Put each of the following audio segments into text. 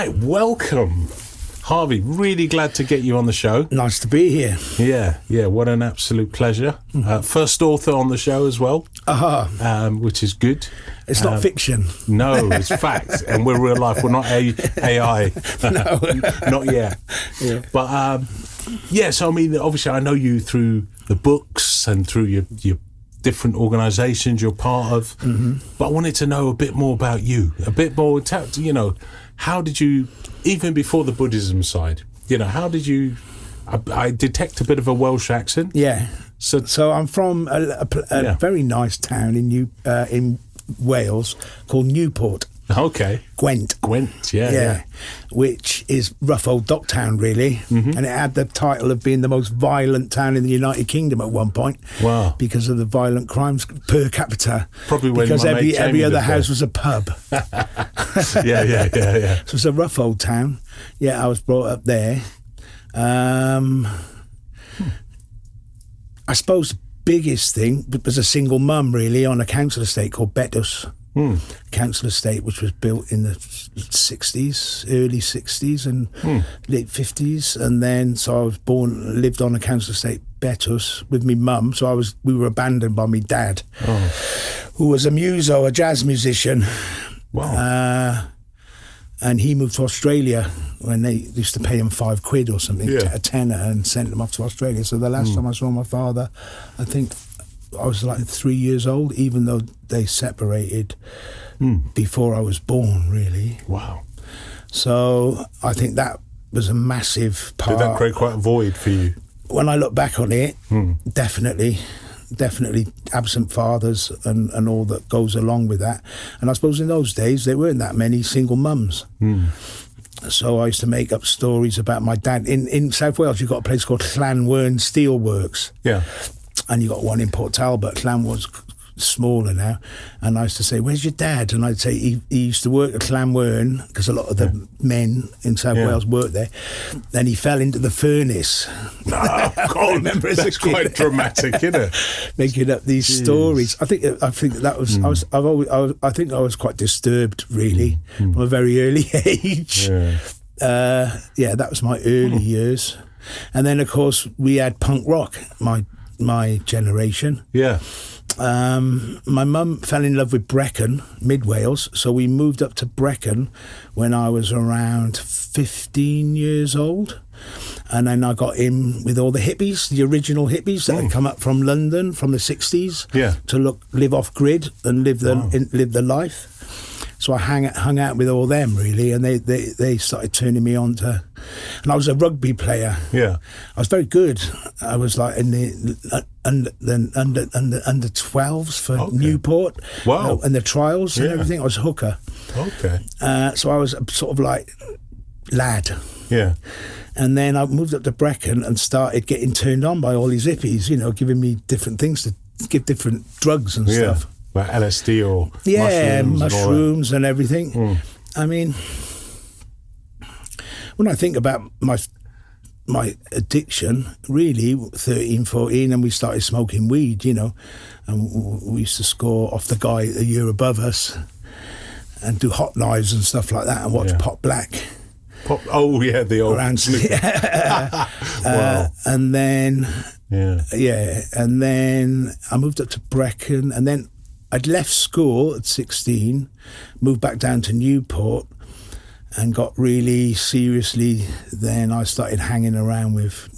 Right, welcome, Harvey. Really glad to get you on the show. Nice to be here. Yeah, what an absolute pleasure. First author on the show as well, which is good. It's not fiction. No, it's fact, and we're real life. We're not AI. No. Not yet. Yeah. But so I mean, obviously, I know you through the books and through your different organisations you're part of. Mm-hmm. But I wanted to know a bit more about you, a bit more. How did you, even before the Buddhism side? How did you? I detect a bit of a Welsh accent. Yeah. So I'm from a very nice town in Wales called Newport. Okay. Gwent, yeah. Which is rough old dock town, really. Mm-hmm. And it had the title of being the most violent town in the United Kingdom at one point. Wow. Because of the violent crimes per capita. Probably when because my mate every other lived house there. was a pub. Yeah. So it's a rough old town. Yeah, I was brought up there. I suppose the biggest thing was a single mum, really, on a council estate called Betws. Council estate, which was built in the 60s, early 60s and late 50s. And then, so I was lived on a council estate, Betws, with me mum. So we were abandoned by me dad, who was a jazz musician. Wow. And he moved to Australia when they used to pay him £5 or something, a tenner, and sent him off to Australia. So the last time I saw my father, I think I was like 3 years old, even though they separated before I was born, really. Wow. So I think that was a massive part. Did that create quite a void for you? When I look back on it, definitely absent fathers and all that goes along with that. And I suppose in those days there weren't that many single mums. So I used to make up stories about my dad. In South Wales you've got a place called Llanwern Steelworks. Yeah. And you got one in Port Talbot. Llanwern's smaller now. And I used to say, "Where's your dad?" And I'd say he used to work at Llanwern, because a lot of the men in South Wales worked there. Then he fell into the furnace. Oh, God, remember that's quite dramatic, isn't it? Making up these stories. I think that was. I think I was quite disturbed, really, from a very early age. That was my early years. And then, of course, we had punk rock. My generation. Yeah. My mum fell in love with Brecon, mid Wales, so we moved up to Brecon when I was around 15 years old. And then I got in with all the hippies, the original hippies that had come up from London from the 60s to live off grid and live the life. So I hung out with all them, really, and they started turning me on to... And I was a rugby player. Yeah. I was very good. I was like in the under 12s for Newport. Wow. And the trials and everything. I was a hooker. Okay. So I was sort of like lad. Yeah. And then I moved up to Brecon and started getting turned on by all these hippies, giving me different things to give different drugs and stuff. Like LSD or mushrooms and everything. I mean, when I think about my addiction, really, 13, 14, and we started smoking weed, and we used to score off the guy a year above us and do hot knives and stuff like that and watch Pot Black. The old... Wow. And then... and then I moved up to Brecon, and then I'd left school at 16, moved back down to Newport, and got really seriously. Then I started hanging around with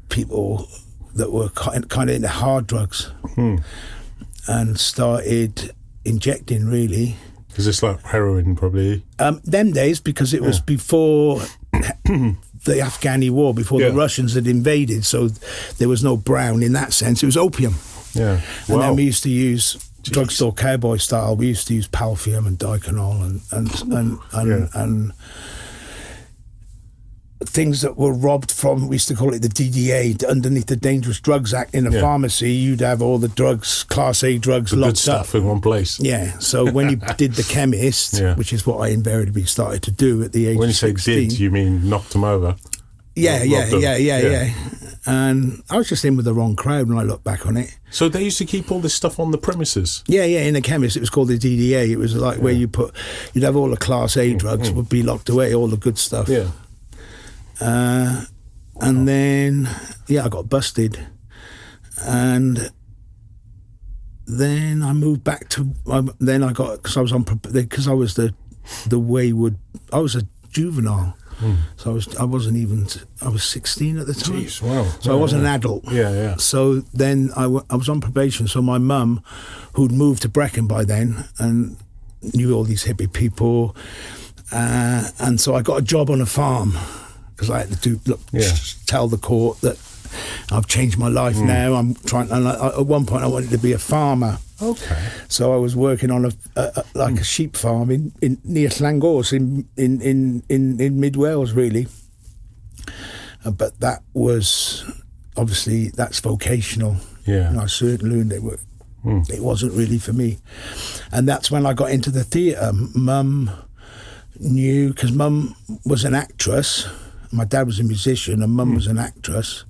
people that were kind of into hard drugs, and started injecting, really. Is this like heroin, probably? Them days, because it was before the Afghani war, before the Russians had invaded, so there was no brown in that sense. It was opium. Yeah. Wow. And then we used to use drugstore cowboy style. We used to use Palfium and Diconol and things that were robbed from, we used to call it the DDA, underneath the Dangerous Drugs Act. In a pharmacy, you'd have all the drugs, Class A drugs, locked good stuff up in one place. Yeah, so when you did the chemist, which is what I invariably started to do at the age of 16. When you say did, you mean knocked them over? Yeah. And I was just in with the wrong crowd when I look back on it. So they used to keep all this stuff on the premises? Yeah, in the chemist. It was called the DDA. It was like where you'd have all the Class A drugs would be locked away, all the good stuff. Yeah. And then, I got busted. And then I moved back to, because I was the wayward, I was a juvenile. So I was 16 at the time. Jeez, wow. So I wasn't an adult. Yeah. So then I was on probation. So my mum, who'd moved to Brecon by then and knew all these hippie people, and so I got a job on a farm because I had to tell the court that I've changed my life now. I'm trying. And at one point, I wanted to be a farmer. Okay. So I was working on a sheep farm in near Llangors in mid Wales, really. But that was obviously that's vocational. Yeah. And I certainly learned it wasn't really for me, and that's when I got into the theatre. Mum knew because Mum was an actress. My dad was a musician, and Mum was an actress,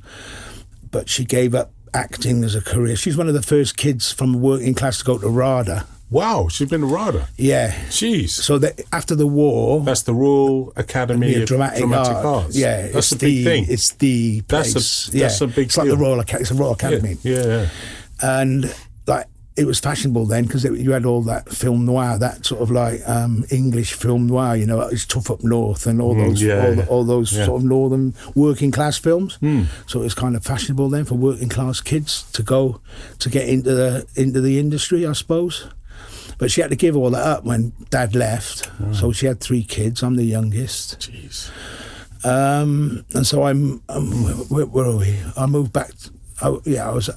but she gave up acting as a career. She's one of the first kids from a working class to go to RADA. Wow, she's been to RADA. Yeah. Jeez. So after the war... That's the Royal Academy of Dramatic Arts. Yeah. That's a big thing. It's the place. That's a big It's like the Royal Academy. It's a Royal Academy. Yeah. And it was fashionable then because you had all that film noir, that sort of like English film noir, it's Tough Up North and all those all those sort of northern working class films. So it was kind of fashionable then for working class kids to get into the industry, I suppose. But she had to give all that up when Dad left. So she had 3 kids. I'm the youngest. Jeez. And so where are we? I moved back. I was.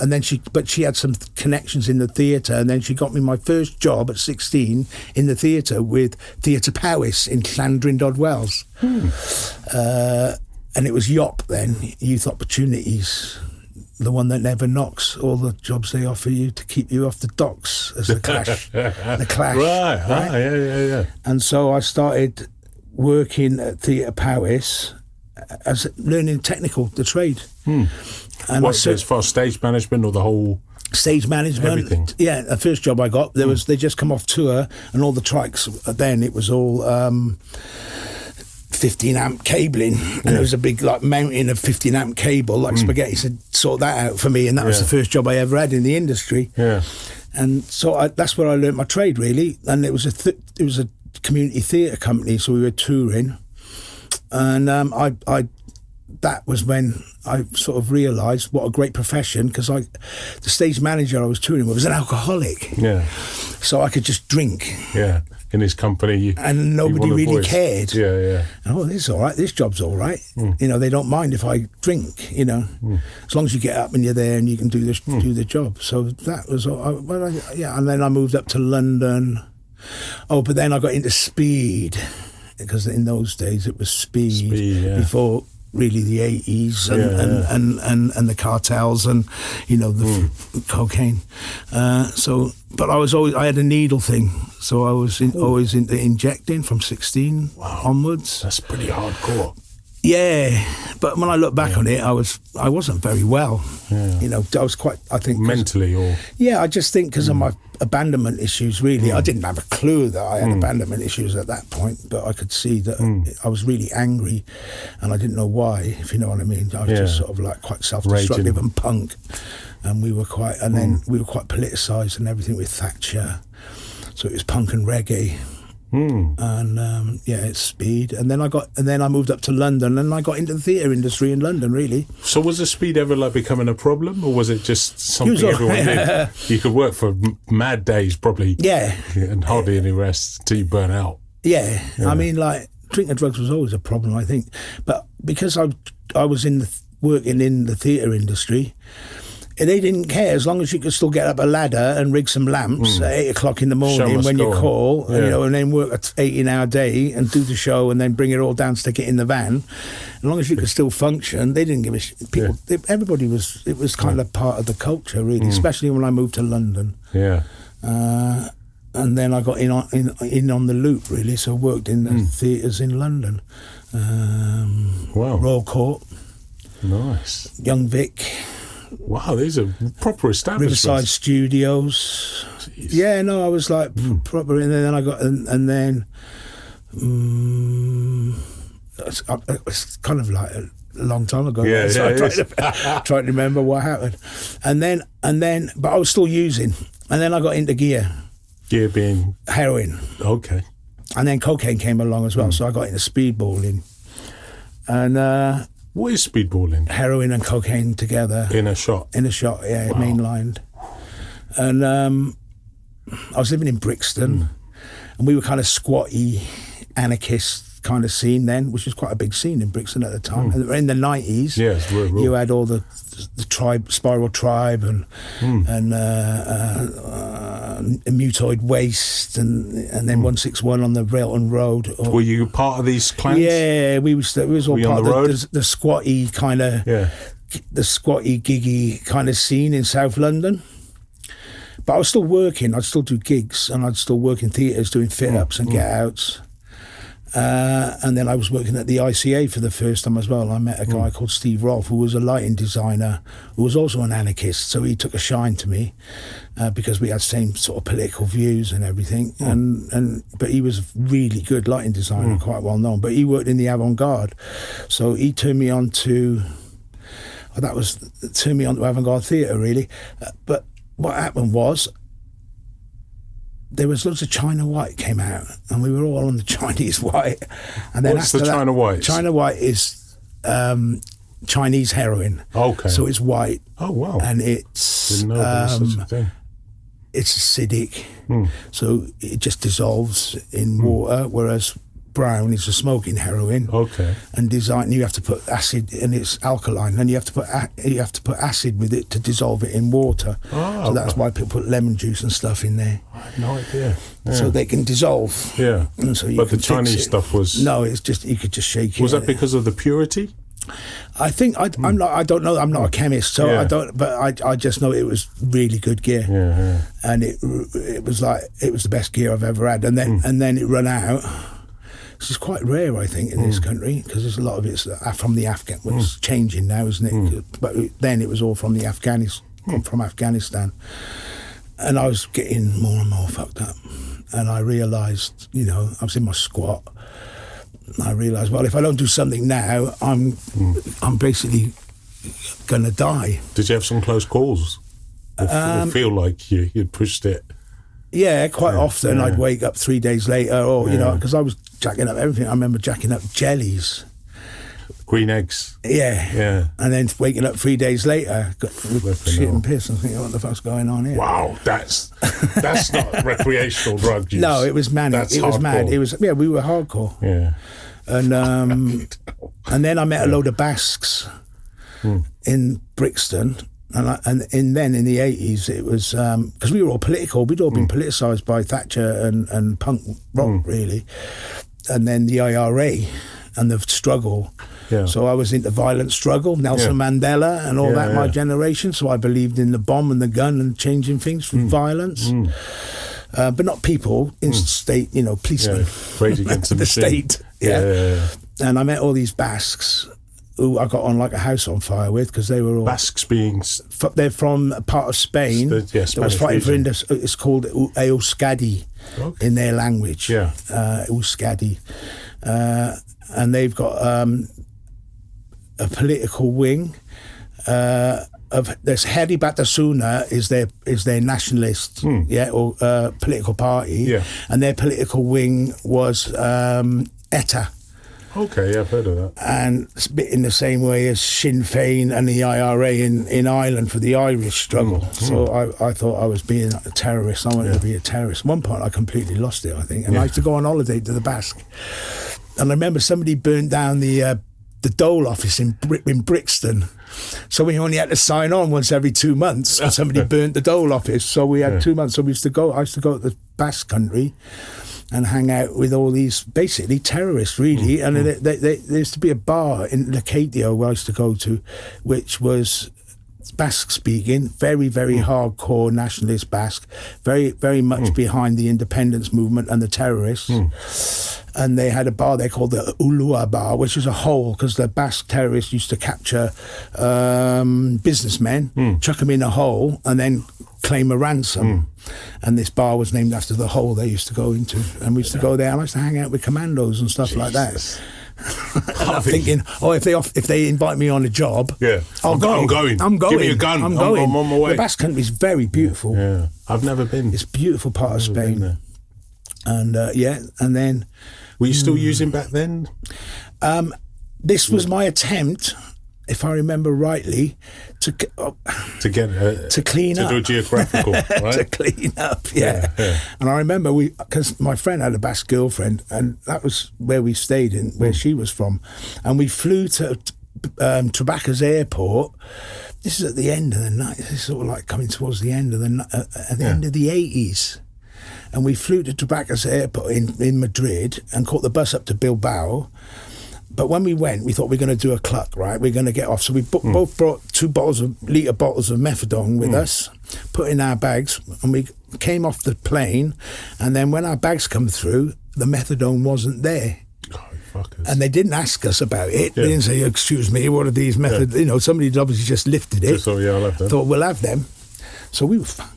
And then she had some connections in the theatre, and then she got me my first job at 16 in the theatre with Theatre Powys in Llandrindod, Wales. And it was YOP then, Youth Opportunities, the one that never knocks, all the jobs they offer you to keep you off the docks as the Clash. Right? Yeah. And so I started working at Theatre Powys as learning the trade. And as far as stage management or the whole... Stage management. Everything. Yeah, the first job I got, they just come off tour and all the trikes, then it was all 15 amp cabling and there was a big mountain of 15 amp cable like spaghetti said, sort that out for me, and that was the first job I ever had in the industry. Yeah. And so that's where I learnt my trade really, and it was a community theatre company, so we were touring, and that was when I sort of realised what a great profession, because the stage manager I was touring with was an alcoholic. Yeah. So I could just drink. Yeah. In his company. And nobody really cared. Yeah. And, this is all right. This job's all right. They don't mind if I drink, as long as you get up and you're there and you can do the job. So that was all. And then I moved up to London. Oh, but then I got into speed, because in those days it was speed before really the 80s and the cartels and the cocaine. But I had a needle thing, so I was always into injecting from 16 onwards. That's pretty hardcore. Yeah, but when I look back on it, I wasn't very well. Yeah. I was quite, I think... Mentally or... Yeah, I just think because of my abandonment issues, really. I didn't have a clue that I had abandonment issues at that point, but I could see that I was really angry and I didn't know why, if you know what I mean. I was just sort of like quite self-destructive and punk. And we were quite, and then we were quite politicised and everything with Thatcher. So it was punk and reggae. And it's speed, and then I moved up to London, and I got into the theatre industry in London. Really. So was the speed ever becoming a problem, or was it just something everyone did? You could work for mad days, probably. Yeah. And hardly any rest till you burn out. Yeah. I mean, drinking drugs was always a problem, I think, but because I was working in the theatre industry. They didn't care as long as you could still get up a ladder and rig some lamps at 8 o'clock in the morning when you call, and then work an 18-hour day and do the show and then bring it all down, stick it in the van. As long as you could still function, they didn't give a shit. People, everybody was. It was kind of part of the culture, really, especially when I moved to London. Yeah. And then I got in on the loop, really. So I worked in the theatres in London. Royal Court. Nice. Young Vic. Wow, these are proper establishments. Riverside Studios. Jeez. Yeah, no, I was like proper, and then I got, and then it's kind of like a long time ago. Yeah, so yeah, I'm trying to remember what happened, and then, but I was still using, and then I got into gear. Gear being Heroin. okay. And then cocaine came along as well, so I got into speedballing. And what is speedballing? heroin and cocaine together. In a shot. Yeah, Wow. mainlined. And I was living in Brixton, and we were kind of squatty, anarchist kind of scene then, which was quite a big scene in Brixton at the time. And in the 90s, Yes, real. you had all the tribe, Spiral Tribe, and Mutoid Waste, and then 161 on the Railton Road. Were you part of these clans? Yeah, we was all you part on the road? of the squatty kind of, Yeah. the squatty giggy kind of scene in South London. But I was still working. I'd still do gigs, and I'd still work in theatres doing fit-ups and get-outs. And then I was working at the ICA for the first time as well. I met a guy called Steve Rolfe, who was a lighting designer, who was also an anarchist. So he took a shine to me because we had the same sort of political views and everything. But he was a really good lighting designer, quite well known. But he worked in the avant-garde, so he turned me on to avant-garde theatre, really. But what happened was, there was loads of China White came out, and we were all on the Chinese White. And then What's the China White? China White is Chinese heroin. Okay. So it's white. Oh, wow. And it's Didn't know there was such a thing. it's acidic, so it just dissolves in water. Whereas brown is a smoking heroin. Okay. And you have to put acid, and it's alkaline, and you have to put acid with it to dissolve it in water. Oh, so that's why people put lemon juice and stuff in there. I had no idea. Yeah. So they can dissolve. Yeah. And so But the Chinese stuff was... No, it's just, you could just shake it. Was that because of the purity? I think I don't know. I'm not a chemist, so Yeah. I don't. But I just know it was really good gear, Yeah. and it was the best gear I've ever had. And then it ran out. This is quite rare, I think, in this country, because there's a lot of it's from the Afghan. Well, it's changing now, isn't it? But then it was all from from Afghanistan, and I was getting more and more fucked up. And I realised, I was in my squat. I realised, well, if I don't do something now, I'm basically gonna die. Did you have some close calls? Or feel like you'd pushed it? Yeah, quite often yeah. I'd wake up 3 days later, or because I was jacking up everything. I remember jacking up jellies, Green eggs. yeah, and then waking up 3 days later, with shit hell. and piss, and thinking, what the fuck's going on here? Wow, that's not recreational drug use. No, it was manic. That's it was mad. hardcore. It was we were hardcore. Yeah. And and then I met a load of Basques in Brixton, and then in the 80s it was because we were all political. We'd all been politicised by Thatcher and punk rock really, and then the IRA and the struggle. Yeah. So I was into violent struggle, Nelson Mandela and all that. My generation. So I believed in the bomb and the gun and changing things through violence. But not people, in state, policemen. Rage Against the Machine. State. Yeah. And I met all these Basques who I got on like a house on fire with, because they were all... Basques being... They're from a part of Spain that was fighting for it's called Euskadi in their language. Yeah. Euskadi. And they've got a political wing of there's Hari Batasuna is their nationalist or political party, and their political wing was ETA. Okay, yeah, I've heard of that. And it's a bit in the same way as Sinn Féin and the IRA in Ireland for the Irish struggle. So I thought I was being a terrorist. I wanted to be a terrorist. At one point I completely lost it, I think, and I used to go on holiday to the Basque, and I remember somebody burnt down the Dole office in Brixton. So we only had to sign on once every 2 months. Somebody burnt the Dole office, so we had 2 months. So I used to go to the Basque country and hang out with all these basically terrorists, really. And there used to be a bar in Lacatio where I used to go to, which was Basque speaking, very, very hardcore nationalist Basque, very, very much behind the independence movement and the terrorists. And they had a bar they called the Ulua Bar, which was a hole because the Basque terrorists used to capture businessmen, chuck them in a hole, and then claim a ransom. And this bar was named after the hole they used to go into. And we used to go there. I used to hang out with commandos and stuff like that. And I'm thinking, if they invite me on a job, I'm going. Give me a gun. I'm going. I'm on my way. The Basque country is very beautiful. Yeah, I've never been. It's a beautiful part of Spain. And and then... Were you still using back then? This was my attempt, if I remember rightly, to clean up. To do geographical, right? To clean up, yeah. And I remember because my friend had a Basque girlfriend, and that was where we stayed in, where she was from. And we flew to Trabacas Airport. This is at the end of the night. This is sort of like coming towards the end of the end of the 80s. And we flew to Trabacas Airport in Madrid and caught the bus up to Bilbao. But when we went, we thought we were going to do a cluck, right? We're going to get off. So we both brought 2 litre bottles of methadone with us, put in our bags, and we came off the plane. And then when our bags come through, the methadone wasn't there. Oh, fuckers. And they didn't ask us about it. They didn't say, "Excuse me, what are these method?" You know, somebody'd obviously just lifted it. I'll have them. Thought, we'll have them. So we were fine.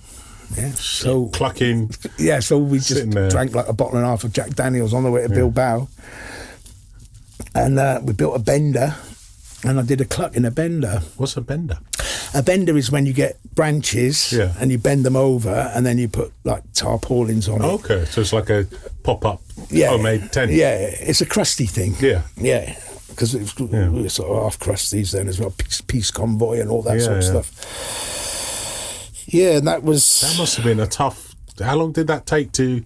Yeah, so clucking. Yeah, so we just drank like a bottle and a half of Jack Daniels on the way to Bilbao, and we built a bender, and I did a cluck in a bender. What's a bender? A bender is when you get branches and you bend them over, and then you put like tarpaulins on it. Okay, so it's like a pop-up homemade tent. Yeah, it's a crusty thing. Yeah, because we were sort of half crusties then as well, peace convoy and all that sort of stuff. Yeah, that must have been a tough... How long did that take to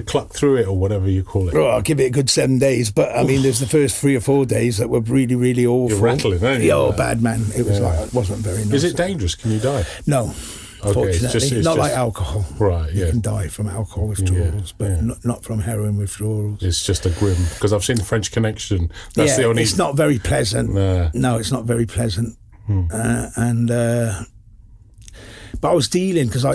cluck through it, or whatever you call it? Oh, I'll give it a good 7 days, but I mean, there's the first 3 or 4 days that were really, really awful. You're rattling, aren't you? Yeah, bad man. It was it wasn't very nice. Is it dangerous? Can you die? No, fortunately. Not like alcohol. Right, You can die from alcohol withdrawals, but not from heroin withdrawals. It's just a grim... Because I've seen French Connection. That's the only... it's not very pleasant. No, it's not very pleasant. But I was dealing because I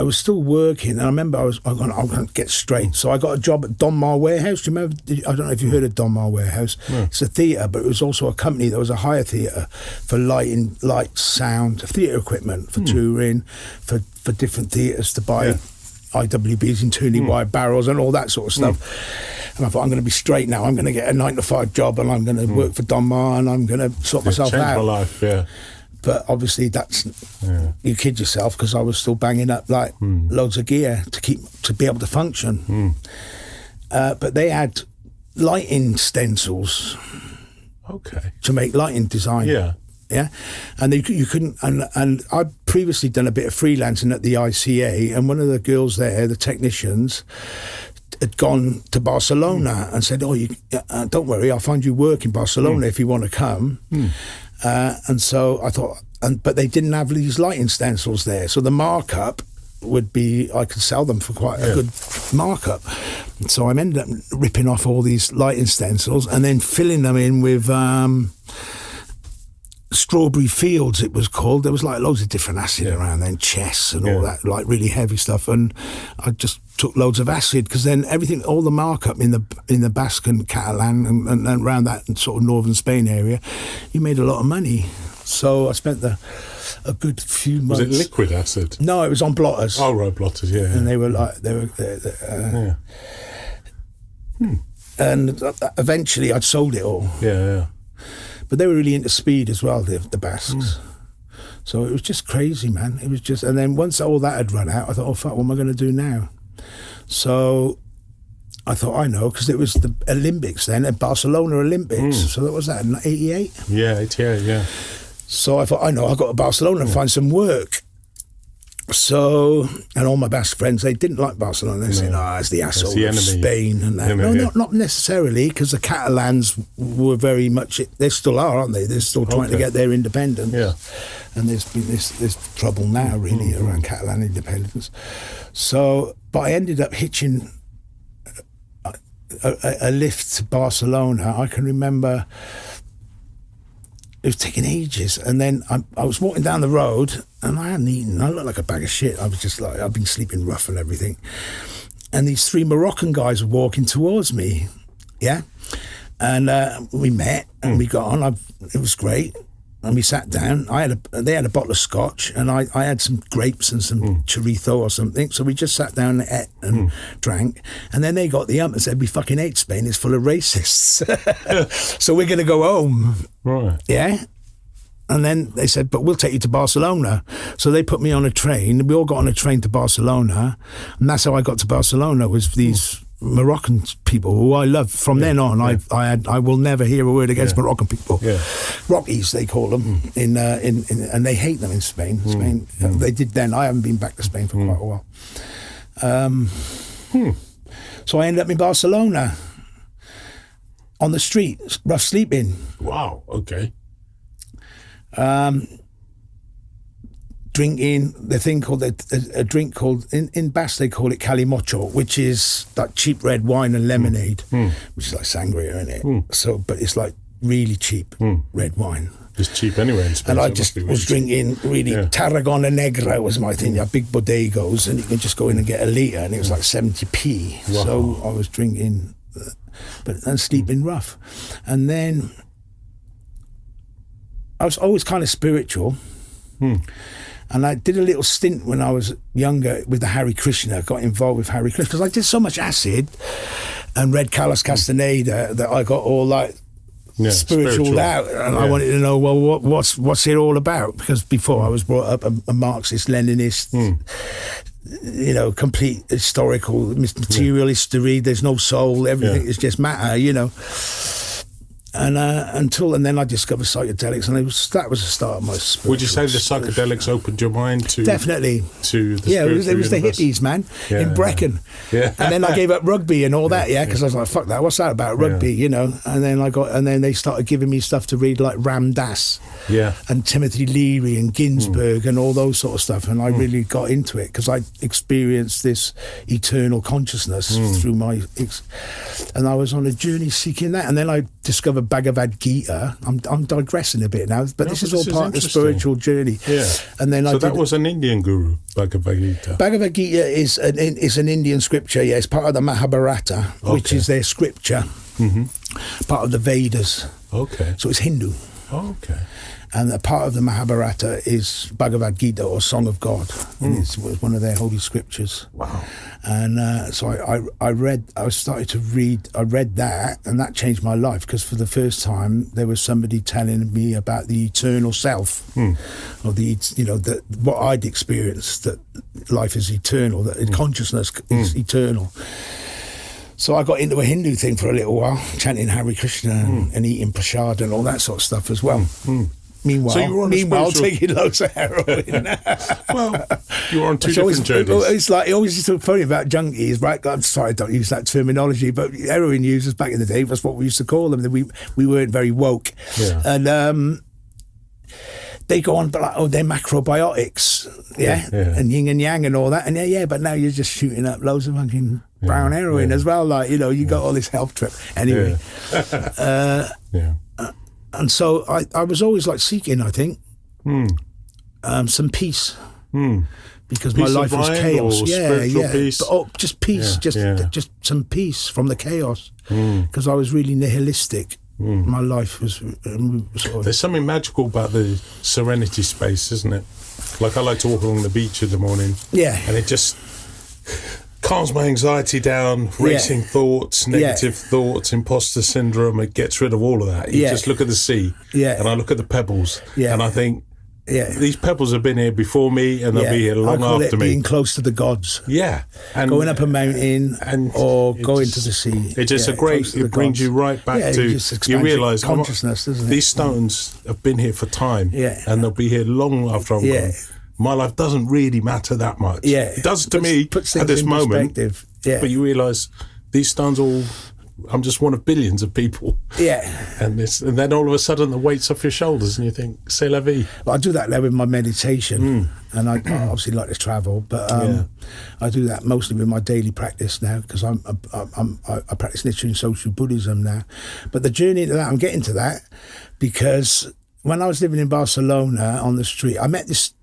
was still working, and I remember I was going to get straight. So I got a job at Donmar Warehouse. Do you remember? I don't know if you heard of Donmar Warehouse. No. It's a theatre, but it was also a company that was a hire theatre for lighting, light, sound, theatre equipment for touring, for different theatres to buy IWBs and tuning wide barrels and all that sort of stuff. And I thought, I'm going to be straight now. I'm going to get a 9-to-5 job, and I'm going to work for Donmar, and I'm going to sort myself out. Changed my life, But obviously you kid yourself, because I was still banging up like loads of gear to be able to function. But they had lighting stencils. Okay. To make lighting design. Yeah. And you couldn't, and I'd previously done a bit of freelancing at the ICA, and one of the girls there, the technicians, had gone to Barcelona and said, don't worry, I'll find you work in Barcelona if you want to come. And so I thought, but they didn't have these lighting stencils there. So the markup would be, I could sell them for quite a good markup. So I ended up ripping off all these lighting stencils and then filling them in with Strawberry Fields, it was called. There was like loads of different acid around then, chess and all that, like really heavy stuff. And I just took loads of acid, because then everything, all the markup in the Basque and Catalan and around that sort of northern Spain area, you made a lot of money. So I spent a good few months. Was it liquid acid? No, it was on blotters. Oh, right, blotters, And they were like, and eventually I'd sold it all. But they were really into speed as well, the Basques. So it was just crazy, man. It was just, and then once all that had run out, I thought, oh fuck, what am I going to do now? So I thought, I know, because it was the Olympics then, at Barcelona Olympics. So that was that in 88? Yeah, 88, yeah. So I thought, I know, I've got to Barcelona and find some work. So, and all my Basque friends, they didn't like Barcelona. They said, it's the asshole of Spain and that. Not necessarily, because the Catalans were very much, they still are, aren't they? They're still trying to get their independence. And there's been this trouble now, really, around Catalan independence. So, but I ended up hitching a lift to Barcelona. I can remember it was taking ages. And then I was walking down the road and I hadn't eaten. I looked like a bag of shit. I was just like, I've been sleeping rough and everything. And these 3 Moroccan guys were walking towards me. Yeah. And we met and we got on. It was great. And we sat down. They had a bottle of scotch, and I had some grapes and some chorizo or something. So we just sat down and ate and drank. And then they got the ump and said, "We fucking hate Spain. It's full of racists. So we're going to go home." Right. Yeah. And then they said, "But we'll take you to Barcelona." So they put me on a train. We all got on a train to Barcelona, and that's how I got to Barcelona. Was these Moroccan people who I love. From then on, I will never hear a word against Moroccan people. Yeah. Rockies, they call them, in and they hate them in Spain. Spain, they did then. I haven't been back to Spain for quite a while. So I ended up in Barcelona on the street, rough sleeping. Wow. Okay. Drinking the thing called a drink called in Basque they call it calimocho, which is like cheap red wine and lemonade, which is like sangria, isn't it? So, but it's like really cheap red wine. It's cheap anyway in Spain. And I just was drinking really Tarragona Negra was my thing. You have big bodegas and you can just go in and get a litre, and it was like 70p. Wow. So I was drinking, and sleeping rough, and then I was always kind of spiritual. And I did a little stint when I was younger with the Hare Krishna. I got involved with Hare Krishna because I did so much acid and read Carlos Castaneda that I got all like spiritual out. And I wanted to know, well, what's it all about? Because before I was brought up a Marxist, Leninist, you know, complete historical, materialist to read. There's no soul. Everything is just matter, you know. And then I discovered psychedelics, and that was the start of my spiritual. Would you say the psychedelics opened your mind to definitely to the it was the hippies, man, in Brecon. And then I gave up rugby and all that, because I was like, fuck that, what's that about rugby, you know? And then they started giving me stuff to read like Ram Dass, and Timothy Leary and Ginsberg and all those sort of stuff, and I really got into it because I experienced this eternal consciousness through and I was on a journey seeking that, and then I discovered Bhagavad Gita. I'm digressing a bit now, but this is all part of the spiritual journey. Yeah. And then that was an Indian guru, Bhagavad Gita. Bhagavad Gita is an Indian scripture. Yeah, it's part of the Mahabharata, which is their scripture, part of the Vedas. Okay. So it's Hindu. Okay. And a part of the Mahabharata is Bhagavad Gita, or Song of God. And it was one of their holy scriptures. Wow. And so I read that, and that changed my life, because for the first time there was somebody telling me about the eternal self, or what I'd experienced, that life is eternal, that consciousness is eternal. So I got into a Hindu thing for a little while, chanting Hare Krishna and eating prasad and all that sort of stuff as well. Meanwhile, taking loads of heroin. Well, you were on two different journeys. It's like, it always used to be funny about junkies, right? I'm sorry I don't use that terminology, but heroin users back in the day, that's what we used to call them. We weren't very woke. Yeah. And they go on, but like, they're macrobiotics, and yin and yang and all that. And but now you're just shooting up loads of fucking brown heroin as well. Like, you got all this health trip. Anyway. And so I was always like seeking, I think, some peace, because peace my life was chaos. Peace. But, just peace, just some peace from the chaos, because I was really nihilistic. My life was sort of... There's something magical about the serenity space, isn't it? Like, I like to walk along the beach in the morning, and it just calms my anxiety down, racing thoughts, negative thoughts, imposter syndrome. It gets rid of all of that. You just look at the sea, and I look at the pebbles, and I think, these pebbles have been here before me, and they'll be here long after me. Being close to the gods. And going up a mountain or going to the sea. It's just it brings you right back to, you realise consciousness, doesn't it? These stones have been here for time, and they'll be here long after I'm gone. My life doesn't really matter that much. It does to me at this moment. But you realise these stones I'm just one of billions of people. And then all of a sudden the weight's off your shoulders and you think, c'est la vie. Well, I do that now with my meditation. And I obviously like to travel, but I do that mostly with my daily practice now, because I practice literary and social Buddhism now. But the journey into that, I'm getting to that because when I was living in Barcelona on the street, I met this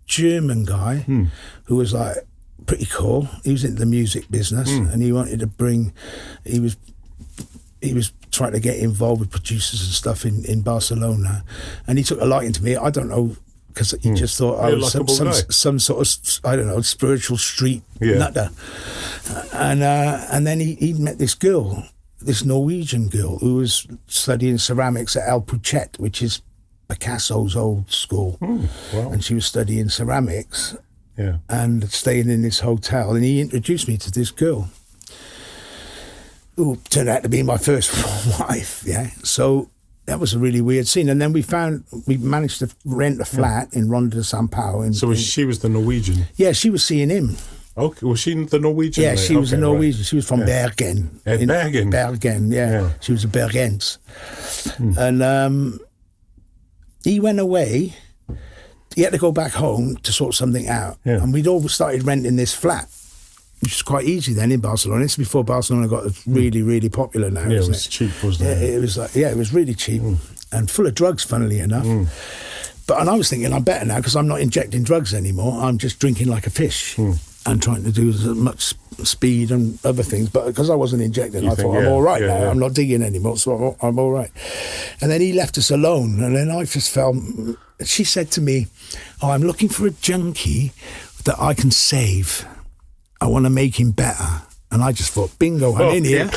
German guy who was like pretty cool. He was into the music business, and he wanted to bring. He was trying to get involved with producers and stuff in Barcelona, and he took a liking to me. I don't know, because he just thought I was some sort of, I don't know, spiritual street nutter. And then he met this girl, this Norwegian girl, who was studying ceramics at El Puchet, which is Picasso's old school. Wow. And she was studying ceramics and staying in this hotel. And he introduced me to this girl, who turned out to be my first wife, So that was a really weird scene. And then we managed to rent a flat in Ronda de São Paulo. So she was the Norwegian? Yeah, she was seeing him. Okay, was she the Norwegian? Yeah, she was a Norwegian. Right. She was from Bergen. Bergen? Bergen, yeah. She was a Bergense. And he went away. He had to go back home to sort something out. Yeah. And we'd all started renting this flat, which was quite easy then in Barcelona. This is before Barcelona got really, really popular now. Yeah, it was cheap, wasn't it? It was it was really cheap and full of drugs, funnily enough. And I was thinking, I'm better now because I'm not injecting drugs anymore. I'm just drinking like a fish and trying to do as much speed and other things. But because I wasn't injecting, I thought, I'm all right now. Yeah. I'm not digging anymore, so I'm all right. And then he left us alone. And then I just felt, she said to me, I'm looking for a junkie that I can save. I want to make him better. And I just thought, bingo, I'm in here.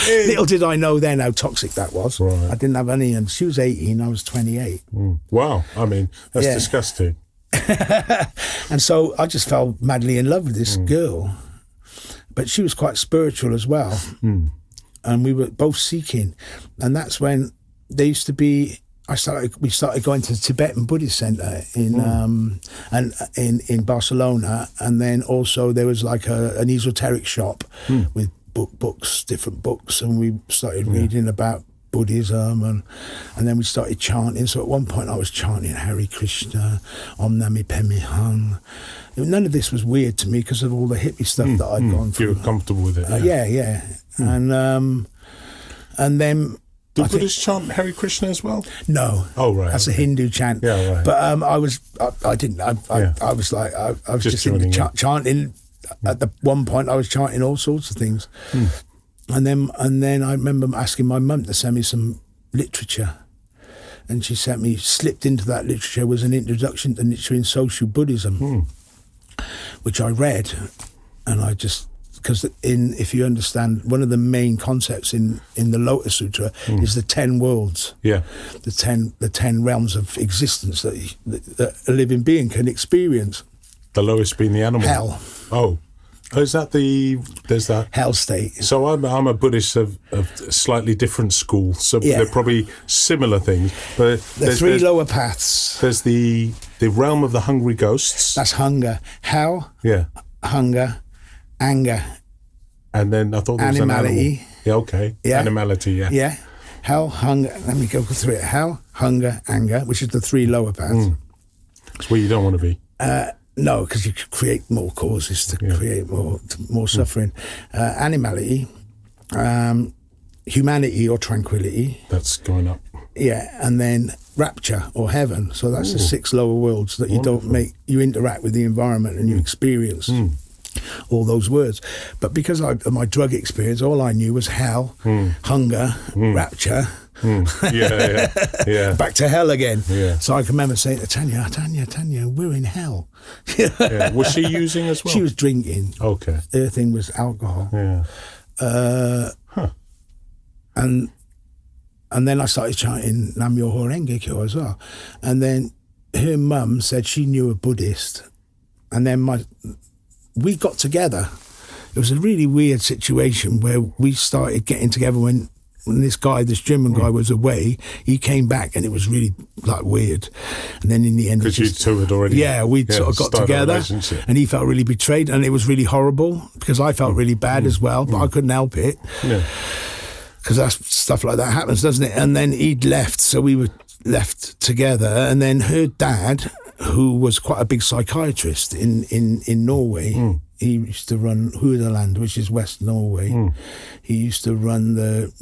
Little did I know then how toxic that was. Right. I didn't have any, and she was 18, I was 28. Wow, I mean, that's disgusting. And so I just fell madly in love with this girl. But she was quite spiritual as well. And we were both seeking. And that's when there used to be, we started going to the Tibetan Buddhist Center in Barcelona, and then also there was like an esoteric shop with books, different books, and we started reading about Buddhism, and then we started chanting. So at one point I was chanting Hare Krishna, Om Nami Padme Hum. None of this was weird to me because of all the hippie stuff that I'd gone through. You were comfortable with it. And then. Do Buddhists chant Hare Krishna as well? No. Oh, right. That's a Hindu chant. Yeah, right. But I was just into chanting. At the one point, I was chanting all sorts of things. And then I remember asking my mum to send me some literature. And she slipped into that literature was an introduction to Nichiren social Buddhism, which I read. And I just... Because if you understand, one of the main concepts in the Lotus Sutra is the 10 worlds. Yeah. The 10 realms of existence that a living being can experience. The lowest being the animal. Hell. Oh, is that there's that hell state? So I'm a Buddhist of slightly different school. So they're probably similar things. But there's three lower paths. There's the realm of the hungry ghosts. That's hunger. Hell. Yeah. Hunger. Anger. And then I thought there was animality. An animal. Yeah, okay. Yeah. Animality, yeah. Yeah. Hell, hunger. Let me go through it. Hell, hunger, anger, which is the three lower paths. It's where you don't want to be. No, because you could create more causes to create more suffering. Animality, humanity or tranquility. That's going up. Yeah, and then rapture or heaven. So that's the 6 lower worlds that you don't make. You interact with the environment and you experience. All those words. But because of my drug experience, all I knew was hell, hunger, rapture, back to hell again. Yeah. So I can remember saying to Tanya, we're in hell. Was she using as well? She was drinking. Okay. Her thing was alcohol. Yeah. And then I started chanting Nam-myoho Renge Kyo as well. And then her mum said she knew a Buddhist. And then we got together. It was a really weird situation where we started getting together when this German guy was away. He came back and it was really like weird. And then in the end... Because you two had already... Yeah, we sort of got together and he felt really betrayed and it was really horrible because I felt really bad as well, but I couldn't help it. Yeah. Because that's stuff like that happens, doesn't it? And then he'd left, so we were left together. And then her dad... who was quite a big psychiatrist in Norway. He used to run Hudaland, which is West Norway. He used to run the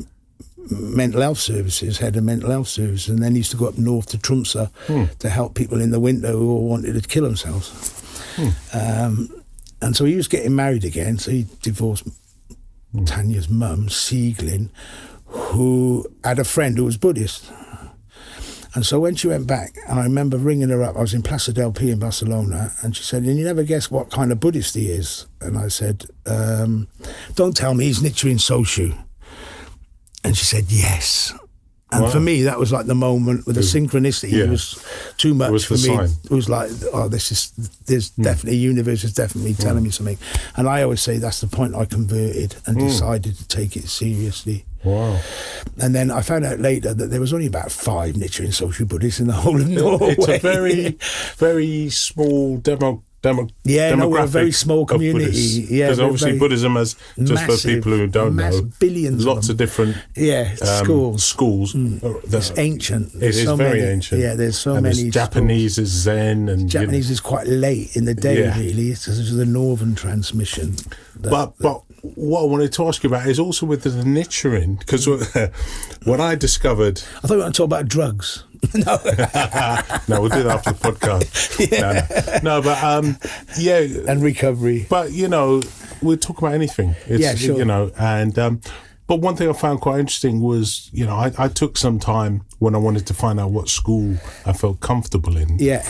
mental health services, head of mental health services, and then he used to go up north to Tromsø to help people in the winter who all wanted to kill themselves. And so he was getting married again, so he divorced Tanya's mum, Sieglin, who had a friend who was Buddhist. And so when she went back, and I remember ringing her up, I was in Plaza del Pi in Barcelona, and she said, and you never guess what kind of Buddhist he is. And I said, don't tell me he's Nichiren Soshu. And she said, yes. And for me, that was like the moment with the synchronicity. It was too much for me. Sign. It was like, oh, there's definitely, universe is definitely telling me something. And I always say that's the point I converted and decided to take it seriously. Wow. And then I found out later that there was only about 5 Nichiren Soshu Buddhists in the whole of Norway. It's a very, very small we're a very small community. Yeah, because obviously Buddhism has, just massive, for people who don't know, billions lots of different schools. It's ancient. It is very ancient. Yeah, there's so and many. Japanese is Zen, and Japanese is quite late in the day. Really, it's the northern transmission. But what I wanted to ask you about is also with the Nichiren, because when I discovered... I thought we were going to talk about drugs. No. No, we'll do that after the podcast. No, but and recovery. But, we'll talk about anything. Sure. But one thing I found quite interesting was, I took some time when I wanted to find out what school I felt comfortable in. Yeah.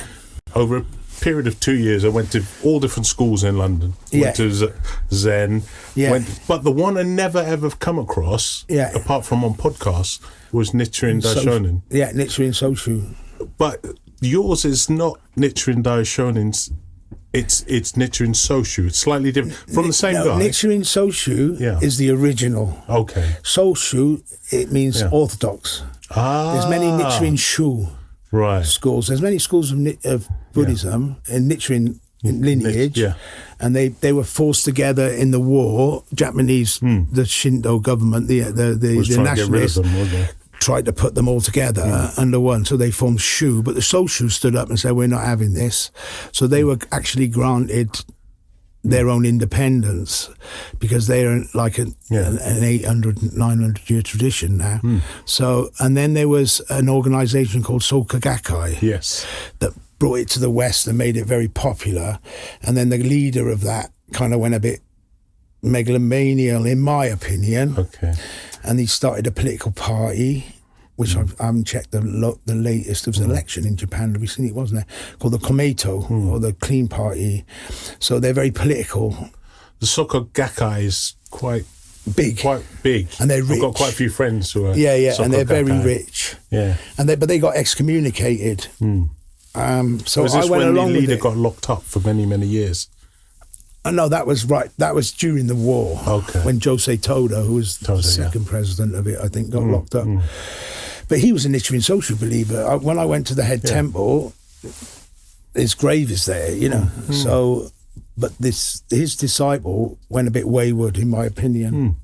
Over a period of 2 years, I went to all different schools in London. Went to Zen. But the one I never ever come across, apart from on podcasts, was Nichiren Daishonin. Nichiren Soshu. But yours is not Nichiren Daishonin's. It's Nichiren Soshu. It's slightly different from the same guy. Nichiren Soshu is the original. Okay. Soshu, it means orthodox. There's many Nichiren Shu schools. There's many schools of Buddhism and Nichiren lineage, and they were forced together in the war. Japanese, the Shinto government, the nationalists, tried to put them all together under one, so they formed Shu. But the Soshu stood up and said, "We're not having this." So they were actually granted their own independence because they're like an 800, 900 year tradition now. So, and then there was an organisation called Soka Gakkai that brought it to the West and made it very popular. And then the leader of that kind of went a bit megalomaniacal, in my opinion. Okay. And he started a political party, which I haven't checked the latest. There was an election in Japan recently, wasn't there? Called the Komeito, or the Clean Party. So they're very political. The Soka Gakkai is quite big. And they're rich. I've got quite a few friends who are and they're very rich. Yeah. But they got excommunicated. So was this I went when along the leader with it. got locked up for many, many years? No, that was right. That was during the war. Okay. When Josei Toda, who was the second president of it, I think, got locked up. But he was a Nichiren Soshu believer. When I went to the head temple, his grave is there, So, but his disciple went a bit wayward, in my opinion.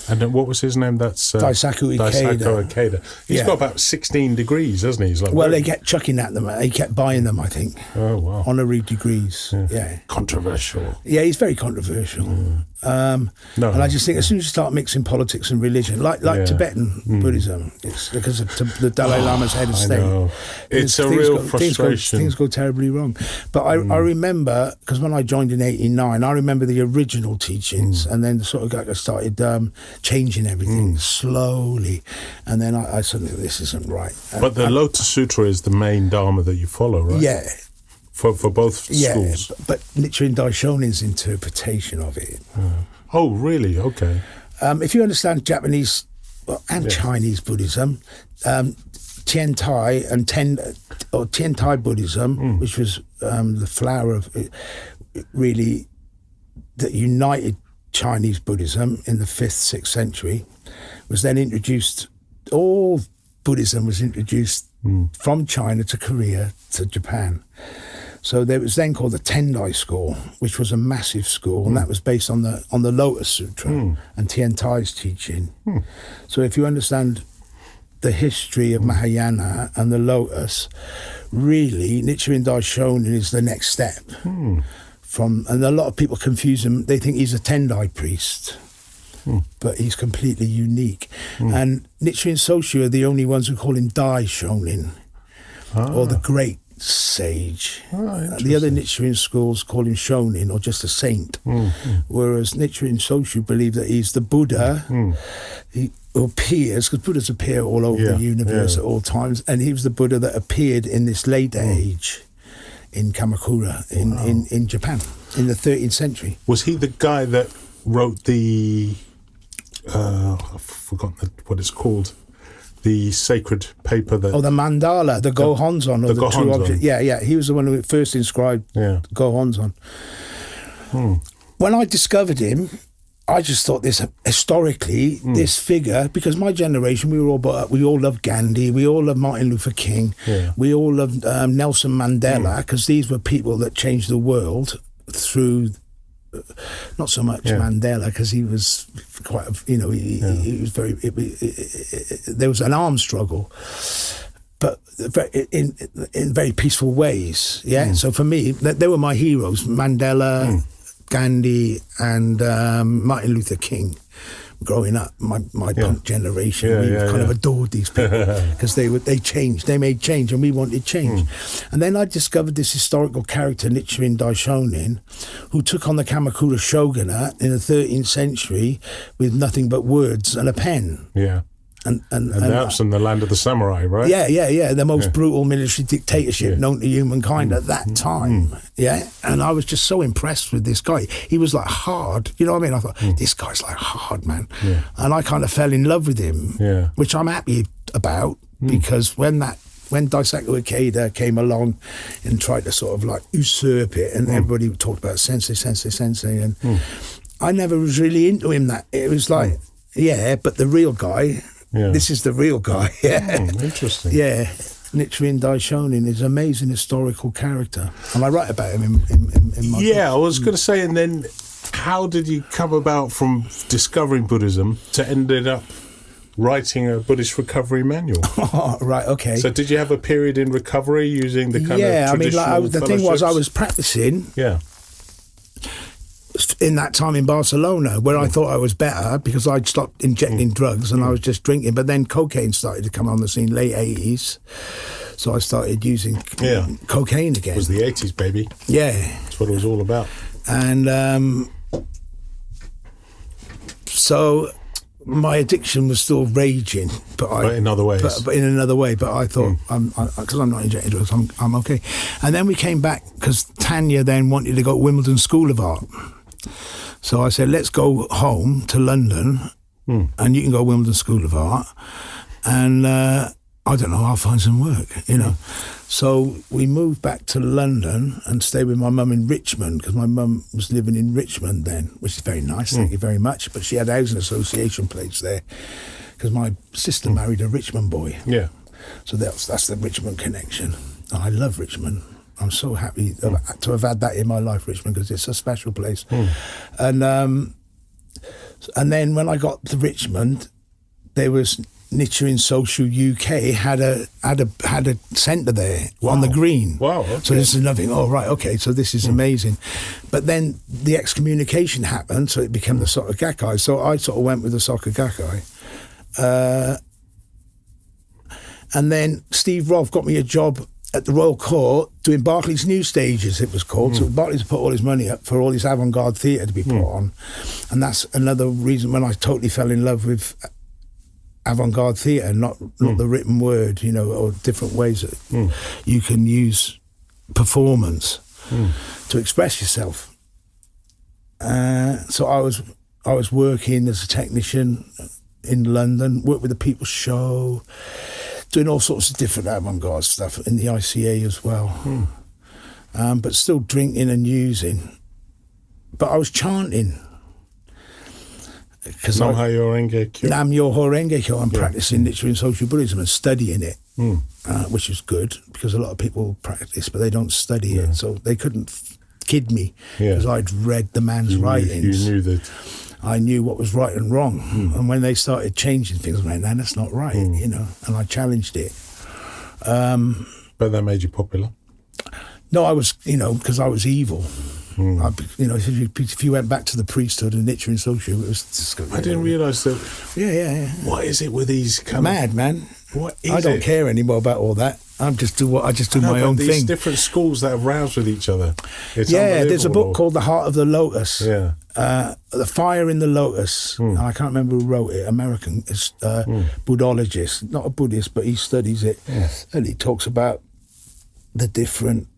And then what was his name? That's Daisaku Ikeda. He's got about 16 degrees, hasn't he? He's like, they kept chucking at them. He kept buying them, I think. Oh, wow. Honorary degrees. Yeah. Controversial. Yeah, he's very controversial. And I just think as soon as you start mixing politics and religion, like Tibetan Buddhism, it's because of the Dalai Lama's head of state. Know. It's a real frustration. Things go terribly wrong. But I remember, because when I joined in 89, I remember the original teachings, and then sort of started changing everything slowly. And then I suddenly, this isn't right. But the Lotus Sutra is the main Dharma that you follow, right? Yeah. For both schools. But Nichiren Daishonin's interpretation of it. Oh, really? Okay. If you understand Japanese and Chinese Buddhism, Tiantai Tiantai Buddhism, which was the flower of really that united Chinese Buddhism in the 5th, 6th century, was then introduced. All Buddhism was introduced from China to Korea to Japan. So there was then called the Tendai School, which was a massive school, and that was based on the Lotus Sutra and Tiantai's teaching. So if you understand the history of Mahayana and the Lotus, really Nichiren Daishonin is the next step. And a lot of people confuse him. They think he's a Tendai priest. but he's completely unique. And Nichiren Soshu are the only ones who call him Dai Shonin, or the great sage. The other Nichiren schools call him Shonin, or just a saint, whereas Nichiren Soshu believe that he's the Buddha. He appears, because Buddhas appear all over the universe at all times, and he was the Buddha that appeared in this later age in Kamakura, in Japan, in the 13th century. Was he the guy that wrote the, I've forgotten what it's called, the sacred paper that... Oh, the mandala, the Gohonzon, or the true object. Yeah, he was the one who first inscribed Gohonzon. When I discovered him, I just thought this, historically, this figure, because my generation, we were all brought up, we all loved Gandhi, we all loved Martin Luther King, we all loved Nelson Mandela, because these were people that changed the world through, not so much Mandela, because he was quite, he was very, there was an armed struggle, but in very peaceful ways, So for me, they were my heroes, Mandela, Gandhi and Martin Luther King. Growing up, my punk generation, we kind of adored these people because they changed, they made change, and we wanted change. And then I discovered this historical character, Nichiren Daishonin, who took on the Kamakura shogunate in the 13th century with nothing but words and a pen. And that's in the land of the samurai, right? Yeah. The most brutal military dictatorship known to humankind at that time. And I was just so impressed with this guy. He was like hard, you know what I mean? I thought, this guy's like hard, man. And I kind of fell in love with him, which I'm happy about, because when Daisaku Ikeda came along and tried to sort of like usurp it, and everybody talked about sensei, and I never was really into him. That it was like, but the real guy. This is the real guy. Interesting. Nichiren Daishonin is an amazing historical character, and I write about him in my book. I was going to say, and then how did you come about from discovering Buddhism to ended up writing a Buddhist recovery manual? Right, okay. So did you have a period in recovery using the kind of traditional the thing was, I was practicing. In that time in Barcelona, where I thought I was better because I'd stopped injecting drugs and I was just drinking, but then cocaine started to come on the scene, late 80s, so I started using cocaine again. It was the 80s, baby. That's what it was all about. And so my addiction was still raging, but in other ways. But in another way. But I thought, because I'm not injecting drugs, I'm okay. And then we came back because Tanya then wanted to go to Wimbledon School of Art. So I said, let's go home to London, and you can go to Wimbledon School of Art, and I don't know, I'll find some work, So we moved back to London and stayed with my mum in Richmond, because my mum was living in Richmond then, which is very nice, thank you very much. But she had a housing association place there, because my sister married a Richmond boy. So that's the Richmond connection. And I love Richmond. I'm so happy to have had that in my life, Richmond, because it's a special place. And then when I got to Richmond, there was Nichiren Soshu UK had a centre there on the green. Wow. Okay. So this is nothing. Oh right, okay. So this is amazing. But then the excommunication happened, so it became the Soka Gakkai. So I sort of went with the Soka Gakkai. And then Steve Rolfe got me a job at the Royal Court doing Barclays New Stages, it was called. So Barclays put all his money up for all his avant-garde theatre to be put on. And that's another reason when I totally fell in love with avant-garde theatre, not the written word, or different ways that you can use performance to express yourself. So I was working as a technician in London, worked with the People's Show, doing all sorts of different avant-garde stuff in the ICA as well. But still drinking and using. But I was chanting. Nam-myoho Renge-kyo. Nam-myoho Renge-kyo. I'm practicing Nichiren Social Buddhism and studying it, which is good, because a lot of people practice, but they don't study it. So they couldn't kid me, because I'd read the man's writings. You knew that. I knew what was right and wrong. And when they started changing things, I went, no, that's not right, and I challenged it. But that made you popular? No, I was, because I was evil. If you went back to the priesthood and Nichiren Soju, it was just, I didn't realise that. Yeah. What is it with these kind mad, man? What is I don't care anymore about all that. I just do my own these thing. Different schools that are roused with each other. It's there's a book called The Heart of the Lotus. Yeah. The Fire in the Lotus. And I can't remember who wrote it. American. It's Buddhologist, not a Buddhist, but he studies it, and he talks about the different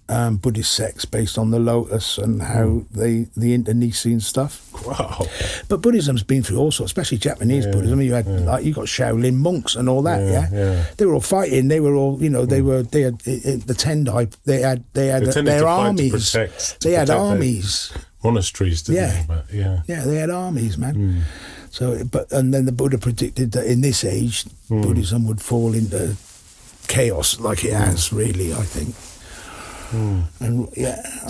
Buddhist sects based on the lotus and how the internecine stuff. Wow. But Buddhism's been through all sorts, especially Japanese Buddhism. You had you got Shaolin monks and all that. Yeah. They were all fighting. They were all, they had the Tendai. They had their armies. They had armies. Monasteries, didn't they? But, they had armies, man. So, and then the Buddha predicted that in this age, Buddhism would fall into chaos like it has, really, I think. And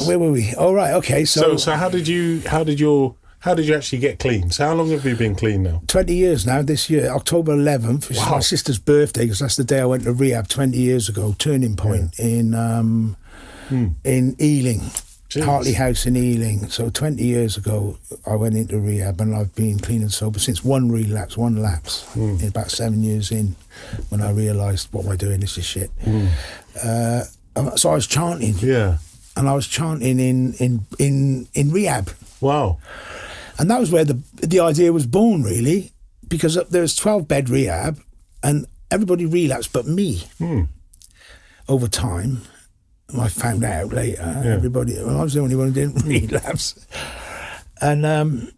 where were we? Oh, right, okay. So how did you actually get clean? So how long have you been clean now? 20 years now. This year, October 11th, which is my sister's birthday, because that's the day I went to rehab 20 years ago. Turning point in Ealing. Jeez. Hartley House in Ealing. So 20 years ago, I went into rehab, and I've been clean and sober since one lapse, in about 7 years in, when I realised, what am I doing? This is shit. So I was chanting. Yeah. And I was chanting in rehab. Wow. And that was where the idea was born, really, because there was 12-bed rehab, and everybody relapsed but me. Over time. I found out later, everybody, I was the only one who didn't relapse. And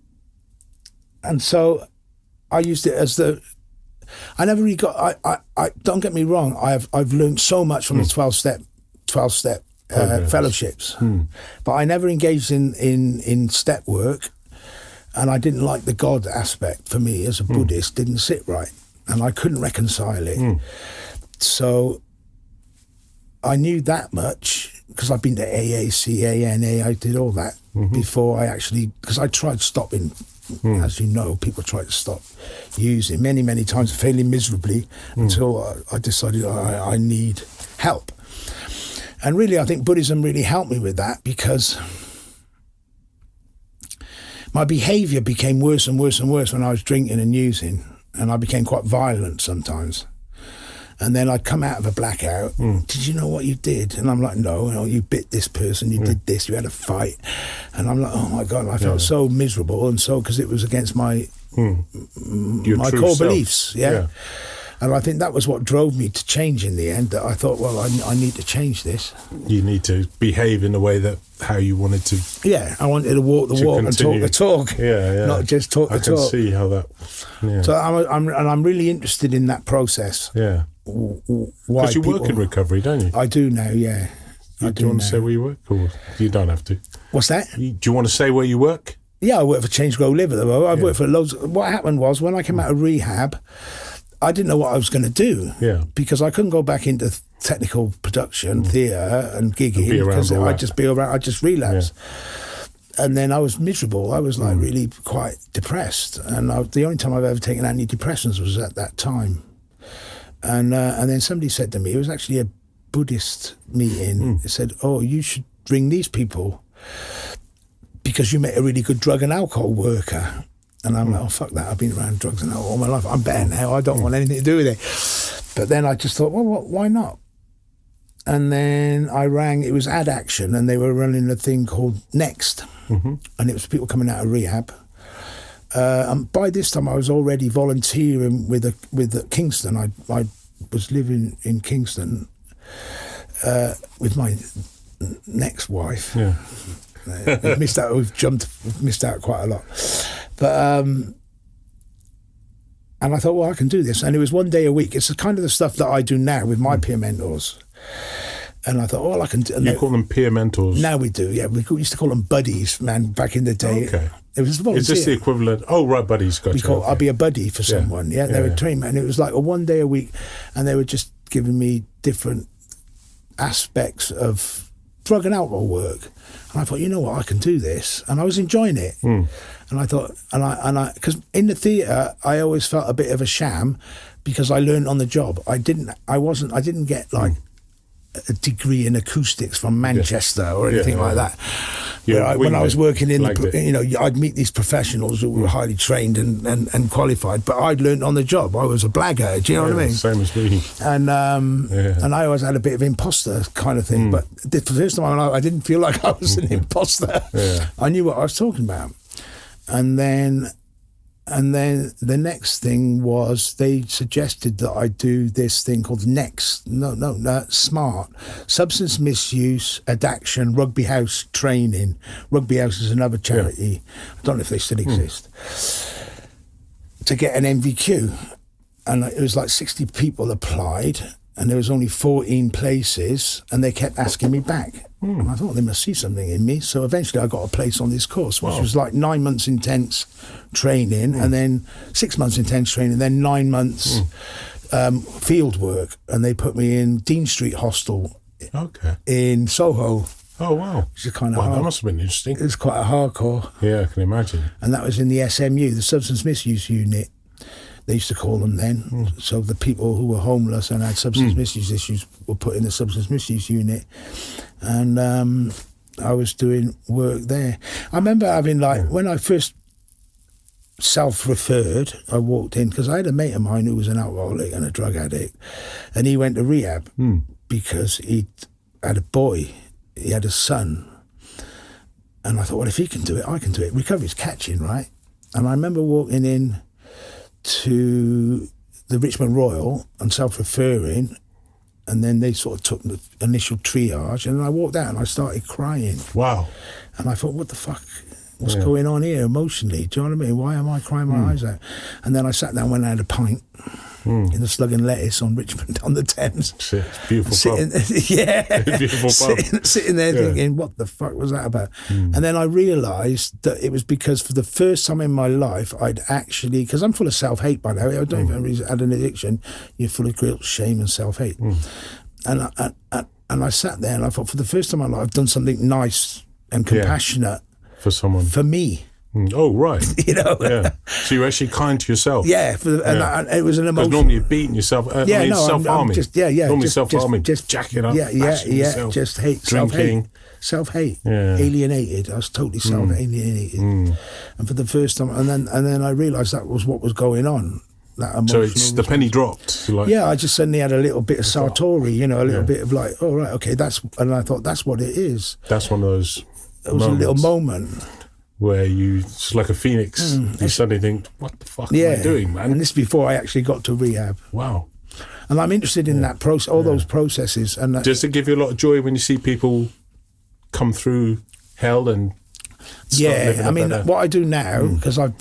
so I used it as I never really got, I don't get me wrong, I've learned so much from the 12-step fellowships, but I never engaged in step work, and I didn't like the God aspect for me as a Buddhist, didn't sit right, and I couldn't reconcile it. So I knew that much because I've been to AA, CA, NA, I did all that before I actually, because I tried stopping, as you know, people tried to stop using many, many times, failing miserably until I decided I need help. And really, I think Buddhism really helped me with that, because my behaviour became worse and worse and worse when I was drinking and using, and I became quite violent sometimes. And then I'd come out of a blackout. Did you know what you did? And I'm like, no, you bit this person, you did this, you had a fight. And I'm like, oh my God, I felt so miserable, and so, because it was against my core beliefs. Yeah. And I think that was what drove me to change in the end, that I thought, well, I need to change this. You need to behave in a way that how you wanted to. Yeah, I wanted to walk the walk and talk the talk. Yeah. Not just talk the talk. I can see how that. Yeah. So I'm really interested in that process. Yeah. Because you work in recovery, don't you? I do now, yeah. Do you want to say where you work, or you don't have to? What's that? Do you want to say where you work? Yeah, I work for Change Grow Live at the moment. I've worked for loads. What happened was, when I came out of rehab, I didn't know what I was going to do. Yeah. Because I couldn't go back into technical production, theatre and gigging, because I'd just be around. I'd just relapse. Yeah. And then I was miserable. I was like really quite depressed. And the only time I've ever taken antidepressants was at that time. And then somebody said to me, it was actually a Buddhist meeting, it said, oh, you should bring these people because you make a really good drug and alcohol worker. And I'm like, oh, fuck that. I've been around drugs and alcohol all my life. I'm better now. I don't want anything to do with it. But then I just thought, well, why not? And then I rang, it was Ad Action, and they were running a thing called Next. And it was people coming out of rehab. And by this time, I was already volunteering with Kingston. I was living in Kingston with my next wife. Yeah, we've missed out. We've missed out quite a lot. But and I thought, well, I can do this. And it was 1 day a week. It's the kind of the stuff that I do now with my peer mentors. And I thought, oh, I can do. You call them peer mentors? Now we do, yeah. We used to call them buddies, man, back in the day. Okay. It was volunteer. Is this the equivalent? Oh, right, buddies. Gotcha. I'll be a buddy for someone. Yeah, they would train me. And it was like a 1 day a week. And they were just giving me different aspects of drug and alcohol work. And I thought, you know what, I can do this. And I was enjoying it. And I thought, because in the theatre, I always felt a bit of a sham because I learned on the job. I didn't get like a degree in acoustics from Manchester or anything like that. when I was working in I'd meet these professionals who were highly trained and qualified, but I'd learned on the job. I was a blackguard, do you know what I mean? Same as me. And and I always had a bit of imposter kind of thing, but for the first time I didn't feel like I was an imposter. Yeah. I knew what I was talking about. And then the next thing was they suggested that I do this thing called SMART, Substance Misuse Addiction Rugby House Training. Rugby House is another charity. Yeah. I don't know if they still exist. To get an MVQ. And it was like 60 people applied, and there was only 14 places, and they kept asking me back. And I thought they must see something in me. So eventually I got a place on this course, which was like 9 months intense training, and then 6 months intense training, then 9 months field work. And they put me in Dean Street Hostel in Soho. Oh, wow. Which is kind of hard. That must have been interesting. It was quite a hardcore. Yeah, I can imagine. And that was in the SMU, the Substance Misuse Unit. They used to call them then. So the people who were homeless and had substance misuse issues were put in the substance misuse unit. And I was doing work there. I remember having when I first self-referred, I walked in, because I had a mate of mine who was an alcoholic and a drug addict, and he went to rehab because he had a boy, he had a son. And I thought, well, if he can do it, I can do it. Recovery's catching, right? And I remember walking in to the Richmond Royal and self-referring, and then they sort of took the initial triage, and then I walked out and I started crying. Wow. And I thought, what the fuck? What's going on here emotionally? Do you know what I mean? Why am I crying my eyes out? And then I sat down and had a pint in the Slug and Lettuce on Richmond on the Thames. Shit, beautiful pub. Beautiful pub. Sitting there thinking, what the fuck was that about? And then I realised that it was because for the first time in my life, I'd actually, because I'm full of self-hate by now, I don't even really had an addiction, you're full of guilt, shame and self-hate. And I sat there and I thought, for the first time in my life, I've done something nice and compassionate for someone. For me. Oh, right. You know? Yeah. So you're actually kind to yourself. Yeah. And it was an emotion. Because normally you're beating yourself. Self-harming. Normally self-harming. Just jacking up. Yeah. Just hate. Drinking. Self-hate. Alienated. I was totally self-alienated. And for the first time, and then I realised that was what was going on. So it's the penny dropped. I just suddenly had a little bit of Sartori, a little bit of like, oh, right, okay, and I thought that's what it is. That's one of those It was a little moment. Where it's like a phoenix, you suddenly think, what the fuck am I doing, man? And this is before I actually got to rehab. Wow. And I'm interested in that process, all those processes. And does it give you a lot of joy when you see people come through hell and start living I mean, better? what I do now, because I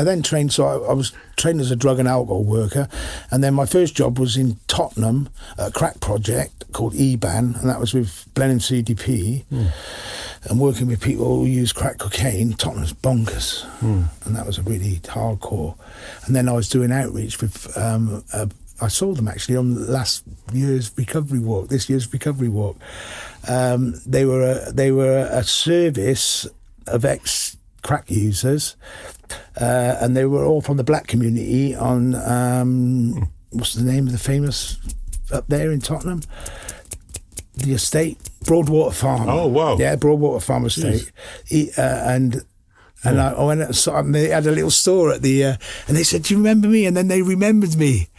then trained, so I was trained as a drug and alcohol worker, and then my first job was in Tottenham, a crack project called EBAN, and that was with Blenheim CDP, and working with people who use crack cocaine. Tottenham's bonkers, and that was a really hardcore. And then I was doing outreach with, I saw them actually on this year's recovery walk. They were a service of ex-crack users, and they were all from the black community on, what's the name of the famous up there in Tottenham? The estate, Broadwater Farm. Oh, wow. Yeah, Broadwater Farm estate. And I went and saw them. They had a little store at the, and they said, do you remember me? And then they remembered me.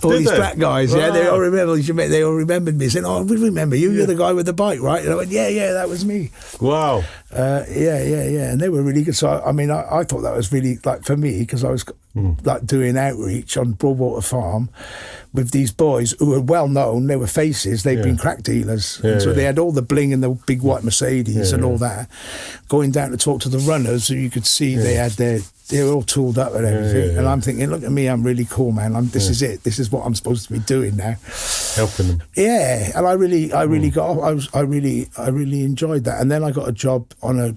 All these black guys, they all remembered me. Saying, "Oh, we remember you. You're the guy with the bike, right?" And I went, "Yeah, that was me." Wow. And they were really good. So I mean, I thought that was really like for me, because I was like doing outreach on Broadwater Farm with these boys who were well known. They were faces. They'd been crack dealers, so they had all the bling and the big white Mercedes and all that. Going down to talk to the runners, so you could see they were all tooled up and everything. And I'm thinking, look at me, I'm really cool, man. This is it. This is what I'm supposed to be doing now. Helping them. Yeah, and I really got off. I really enjoyed that. And then I got a job on a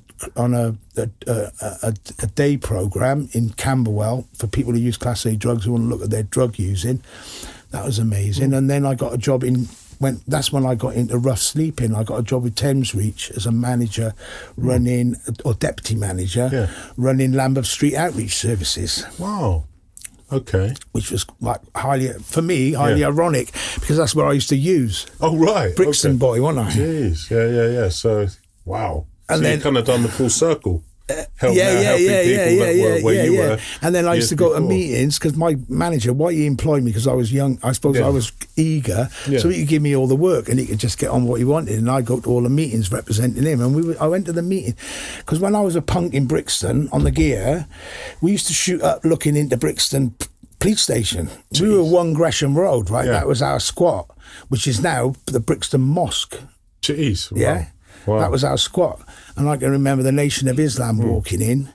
day program in Camberwell for people who use Class A drugs, who want to look at their drug using. That was amazing. And then I got a job that's when I got into rough sleeping. I got a job with Thames Reach as a manager running, or deputy manager, running Lambeth Street outreach services. Wow. Okay. Which was like highly ironic, because that's where I used to use. Oh, right. Brixton boy, wasn't I? Jeez. Yeah. So Wow. And so then you've kind of done the full circle. Helping people that were where you were. And then I used to go to before. meetings because my manager, why he employed me, because I was young, I suppose I was eager, so he could give me all the work and he could just get on what he wanted, and I'd go to all the meetings representing him. And I went to the meeting because when I was a punk in Brixton on the gear, we used to shoot up looking into Brixton police station. Jeez. We were 1 Gresham Road, right? That was our squat, which is now the Brixton Mosque. Jeez. Wow. Yeah. Wow. That was our squat. And I can remember the Nation of Islam walking in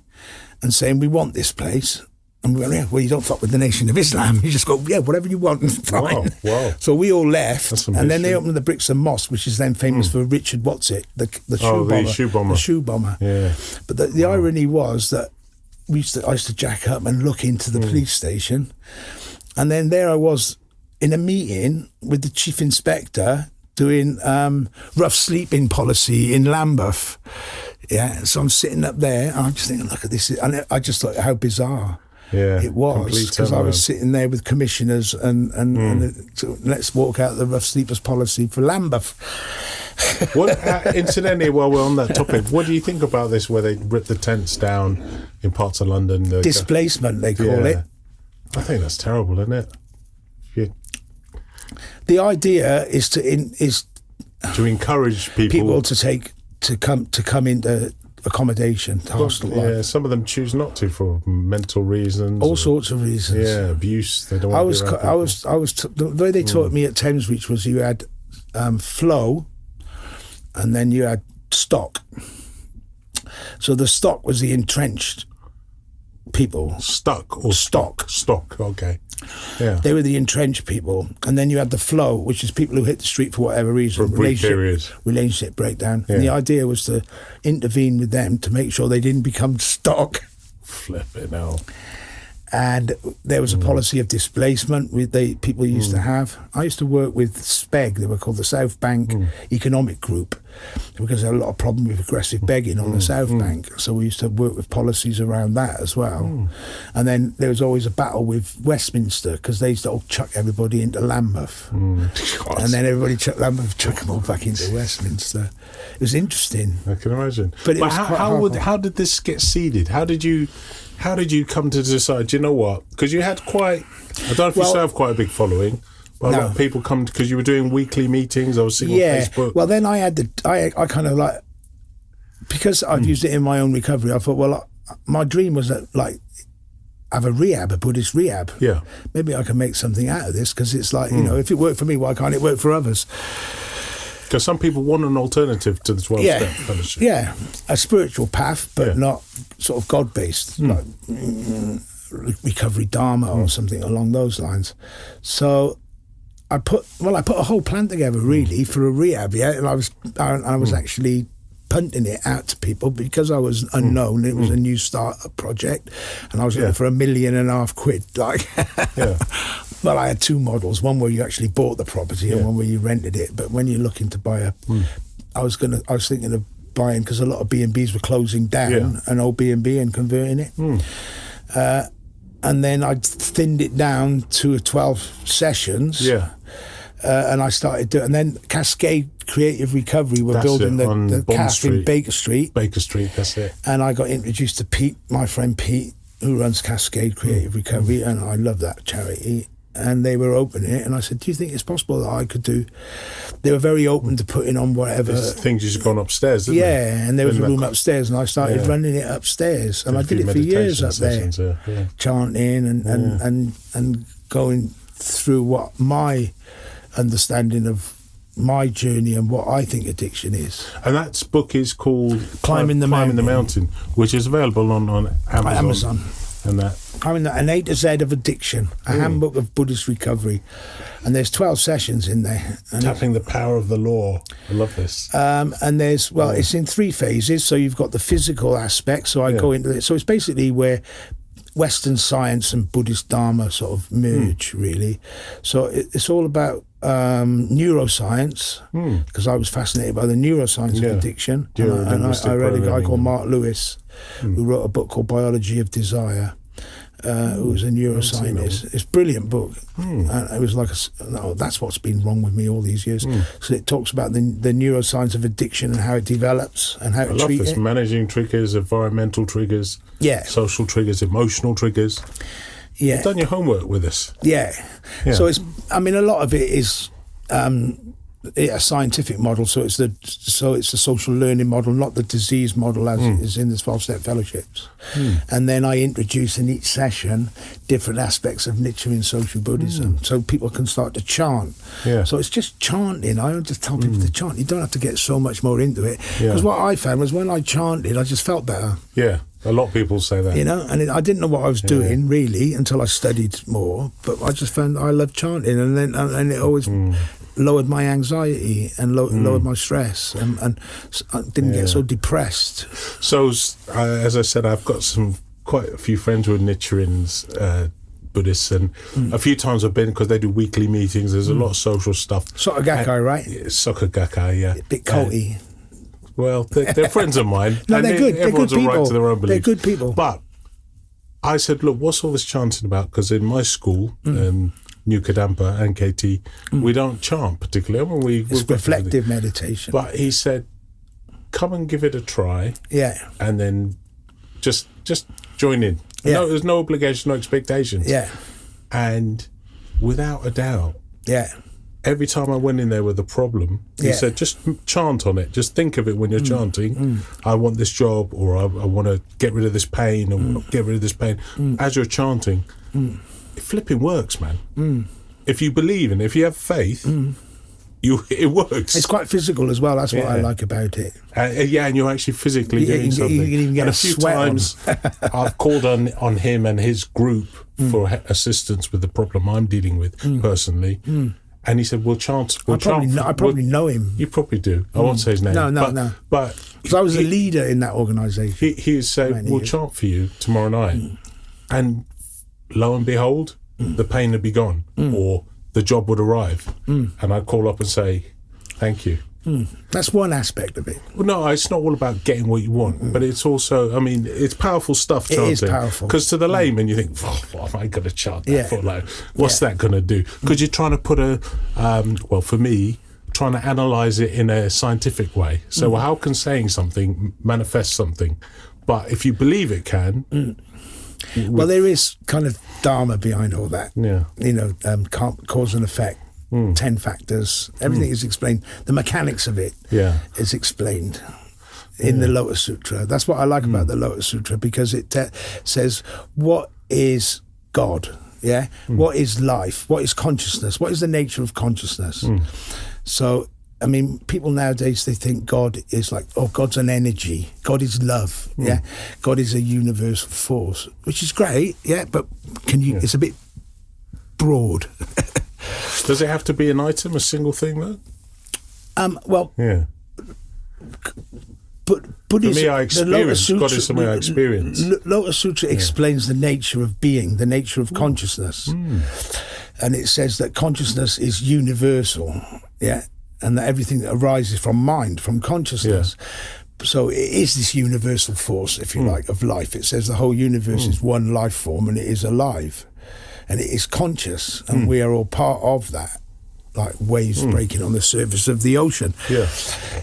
and saying, we want this place. And we went, yeah, well, you don't fuck with the Nation of Islam. You just go, yeah, whatever you want, fine. Wow. So we all left. And then they opened the Brixton Mosque, which is then famous for Richard What's-It, the shoe bomber. The shoe bomber. The shoe bomber. Yeah. But the irony was that I used to jack up and look into the police station. And then there I was in a meeting with the chief inspector doing rough sleeping policy in Lambeth. Yeah, so I'm sitting up there and I'm just thinking, look at this. And I just thought how bizarre it was, because I was sitting there with commissioners and so let's walk out the rough sleepers policy for Lambeth. Incidentally, while we're on that topic, what do you think about this, where they rip the tents down in parts of London? Displacement, they call it. I think that's terrible, isn't it? The idea is to encourage people to come into accommodation, to hostel life. Yeah, some of them choose not to for mental reasons. All sorts of reasons. Yeah, abuse. They don't want to be around the way they taught me at Thamesreach was you had flow, and then you had stock. So the stock was the entrenched people. Stuck or stock? Stock, okay. Yeah. They were the entrenched people. And then you had the flow, which is people who hit the street for whatever reason. For a brief period. Relationship breakdown. Yeah. And the idea was to intervene with them to make sure they didn't become stock. Flip it now. And there was a policy of displacement people used to have. I used to work with SPEG, they were called the South Bank Economic Group, because there had a lot of problem with aggressive begging on the South Bank. So we used to work with policies around that as well. And then there was always a battle with Westminster, because they used to all chuck everybody into Lambeth. And then everybody chuck them all back into Westminster. It was interesting. I can imagine. But how did this get seeded? How did you come to decide, you know what? Because you had I don't know if you still have quite a big following, but a lot of people come because you were doing weekly meetings. I was seeing on Facebook. Well, then I had I kind of like, because I've used it in my own recovery, I thought, well, my dream was that, like, have a Buddhist rehab. Yeah. Maybe I can make something out of this, because it's like, you know, if it worked for me, why can't it work for others? Because some people want an alternative to the 12-step fellowship. Yeah, a spiritual path, but not sort of God-based, like recovery dharma or something along those lines. So I put a whole plan together, really, for a rehab, and I was actually punting it out to people because I was unknown. It was a new startup project, and I was looking for £1.5 million, like. Well, I had 2 models, one where you actually bought the property and one where you rented it. But when you're looking to buy I was thinking of buying, because a lot of B&Bs were closing down, an old B&B and converting it. And then I thinned it down to 12 sessions. And I started doing, and then Cascade Creative Recovery were building the cafe in Baker Street. Baker Street, that's it. And I got introduced to Pete, my friend Pete, who runs Cascade Creative Recovery, and I love that charity. And they were opening it, and I said, do you think it's possible that I could do... They were very open to putting on whatever... Things just gone upstairs, didn't they? And there was a room upstairs, and I started running it upstairs. And I did it for years up there, chanting and going through what my understanding of my journey and what I think addiction is. And that book is called Climbing the Mountain, which is available on Amazon. And that. An A to Z of Addiction, a handbook of Buddhist recovery. And there's 12 sessions in there. And Tapping the power of the law. I love this. And there's, it's in 3 phases. So you've got the physical aspect. So I go into it. So it's basically where Western science and Buddhist Dharma sort of merge, really. So it's all about neuroscience, because I was fascinated by the neuroscience of addiction. And I read a guy called Mark Lewis, who wrote a book called Biology of Desire. who was a neuroscientist. It's a brilliant book. It was like, that's what's been wrong with me all these years. So it talks about the neuroscience of addiction and how it develops and how to treat it. Managing triggers, environmental triggers, social triggers, emotional triggers. Yeah. You've done your homework with us. Yeah. So it's, I mean, a lot of it is a scientific model, so it's the social learning model, not the disease model as is in the 12-step fellowships. And then I introduce in each session different aspects of Nichiren social Buddhism, so people can start to chant. So it's just chanting. I don't just tell people to chant. You don't have to get so much more into it, because what I found was when I chanted, I just felt better. A lot of people say that. You know, and I didn't know what I was doing really until I studied more, but I just found I loved chanting, and it always lowered my anxiety and lowered my stress, and I didn't get so depressed. So, as I said, I've got quite a few friends who are Nichiren's Buddhists, and a few times I've been, because they do weekly meetings. There's a lot of social stuff. Soka Gakkai, right? Soka Gakkai, yeah. A bit culty. Well, they're friends of mine. No, they're good. Everyone's They're good all right to their own beliefs. They're good people. But I said, look, what's all this chanting about? Because in my school, New Kadampa and KT, we don't chant particularly. I mean, it's reflective meditation. But he said, come and give it a try. And then just join in. No, there's no obligation, no expectations. And without a doubt, every time I went in there with a problem, he said, just chant on it. Just think of it when you're chanting. I want this job, or I want to get rid of this pain, or get rid of this pain. As you're chanting, it flipping works, man. If you believe in it, if you have faith, it works. It's quite physical as well. That's what I like about it. And you're actually physically doing something. You can even get and a few times I've called on him and his group for assistance with the problem I'm dealing with personally. And he said, we'll chant. I probably know him. You probably do. I won't say his name. No. But because I was a leader in that organisation. He said, we'll chant for you tomorrow night. And lo and behold, the pain would be gone, or the job would arrive. And I'd call up and say, thank you. That's one aspect of it. Well, no, it's not all about getting what you want, but it's also, I mean, it's powerful stuff, chanting. It is powerful. Because to the layman, you think, what am I going to chant that for? Like, what's that going to do? Because you're trying to put for me, trying to analyse it in a scientific way. So how can saying something manifest something? But if you believe it can... Well, there is kind of dharma behind all that. You know, cause and effect. 10 factors, everything is explained. The mechanics of it is explained in the Lotus Sutra. That's what I like about the Lotus Sutra, because it says, what is God? What is life? What is consciousness? What is the nature of consciousness? So, I mean, people nowadays, they think God is like, God's an energy. God is love. God is a universal force, which is great. But it's a bit broad. Does it have to be an item, a single thing, though? But Buddhism, for me, I experience God is something I experience. Lotus Sutra explains the nature of being, the nature of consciousness, and it says that consciousness is universal, and that everything that arises from mind, from consciousness. So it is this universal force, if you like, of life. It says the whole universe is one life form, and it is alive. And it is conscious, and we are all part of that, like waves breaking on the surface of the ocean.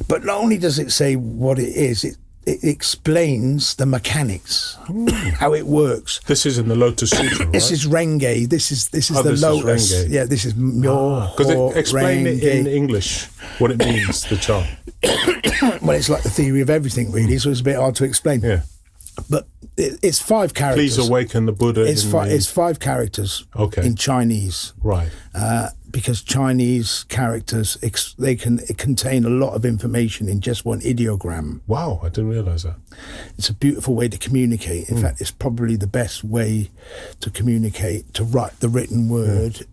But not only does it say what it is, it explains the mechanics, how it works. This is in the Lotus Sutra, right? This is Renge. This is the Lotus. This is Myo. Because explain it in English, what it means, the chant. Well, it's like the theory of everything, really, so it's a bit hard to explain. But it's 5 characters. Please awaken the Buddha. It's 5 characters in Chinese. Right. Because Chinese characters, they can contain a lot of information in just one ideogram. Wow, I didn't realise that. It's a beautiful way to communicate. In fact, it's probably the best way to communicate, to write the written word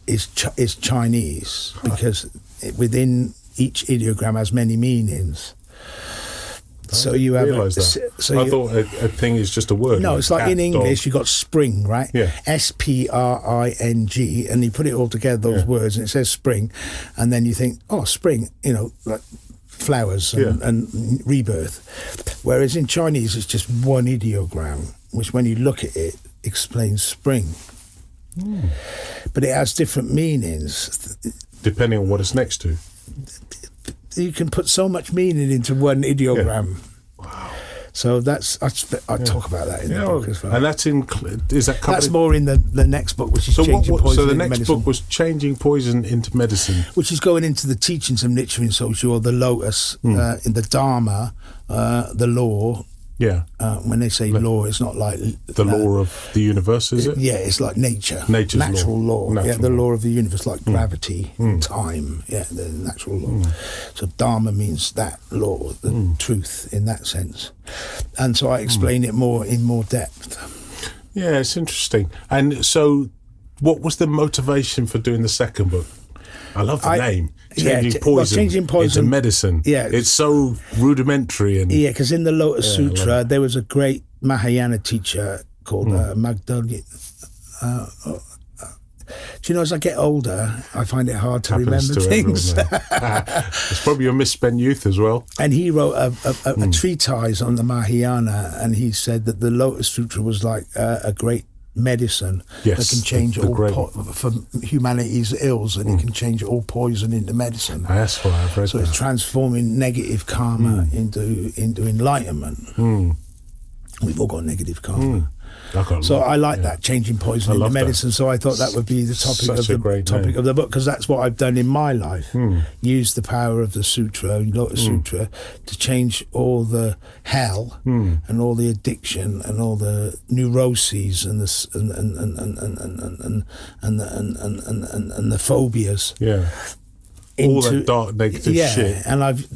is Chinese, because within each ideogram has many meanings. So you have I thought a thing is just a word. No, it's like in English you got spring, right? Spring, and you put it all together, those words, and it says spring, and then you think, spring, like flowers and rebirth. Whereas in Chinese it's just one ideogram, which when you look at it, explains spring. But it has different meanings. Depending on what it's next to. You can put so much meaning into one ideogram. Yeah. Wow. So I talk about that in the book as well. And that's That's more in the next book, which is changing poison. So the into next medicine, book was changing poison into medicine, which is going into the teachings of Nichiren Soju, or the Lotus, in the Dharma, the law. Yeah. When they say law, it's not like the law of the universe, is it? Yeah, it's like nature. Nature's natural law. Natural the law law of the universe, like gravity, time. Yeah, the natural law. So Dharma means that law, the truth in that sense. And so I explain it in more depth. Yeah, it's interesting. And so, what was the motivation for doing the second book? I love the name. Changing poison into medicine. Yeah. It's so rudimentary. And because in the Lotus Sutra, there was a great Mahayana teacher called Magdalena. Do you know, as I get older, I find it hard to remember things. It's probably your misspent youth as well. And he wrote a treatise on the Mahayana, and he said that the Lotus Sutra was like a great medicine that can change for humanity's ills, and it can change all poison into medicine. That's what I've read. So it's transforming negative karma into enlightenment. We've all got negative karma. So I like that, changing poison into medicine. That. So I thought that would be the topic of the book, because that's what I've done in my life. Use the power of the sutra, Lotus Sutra, to change all the hell and all the addiction and all the neuroses and the phobias. Yeah. All that dark negative shit. And I've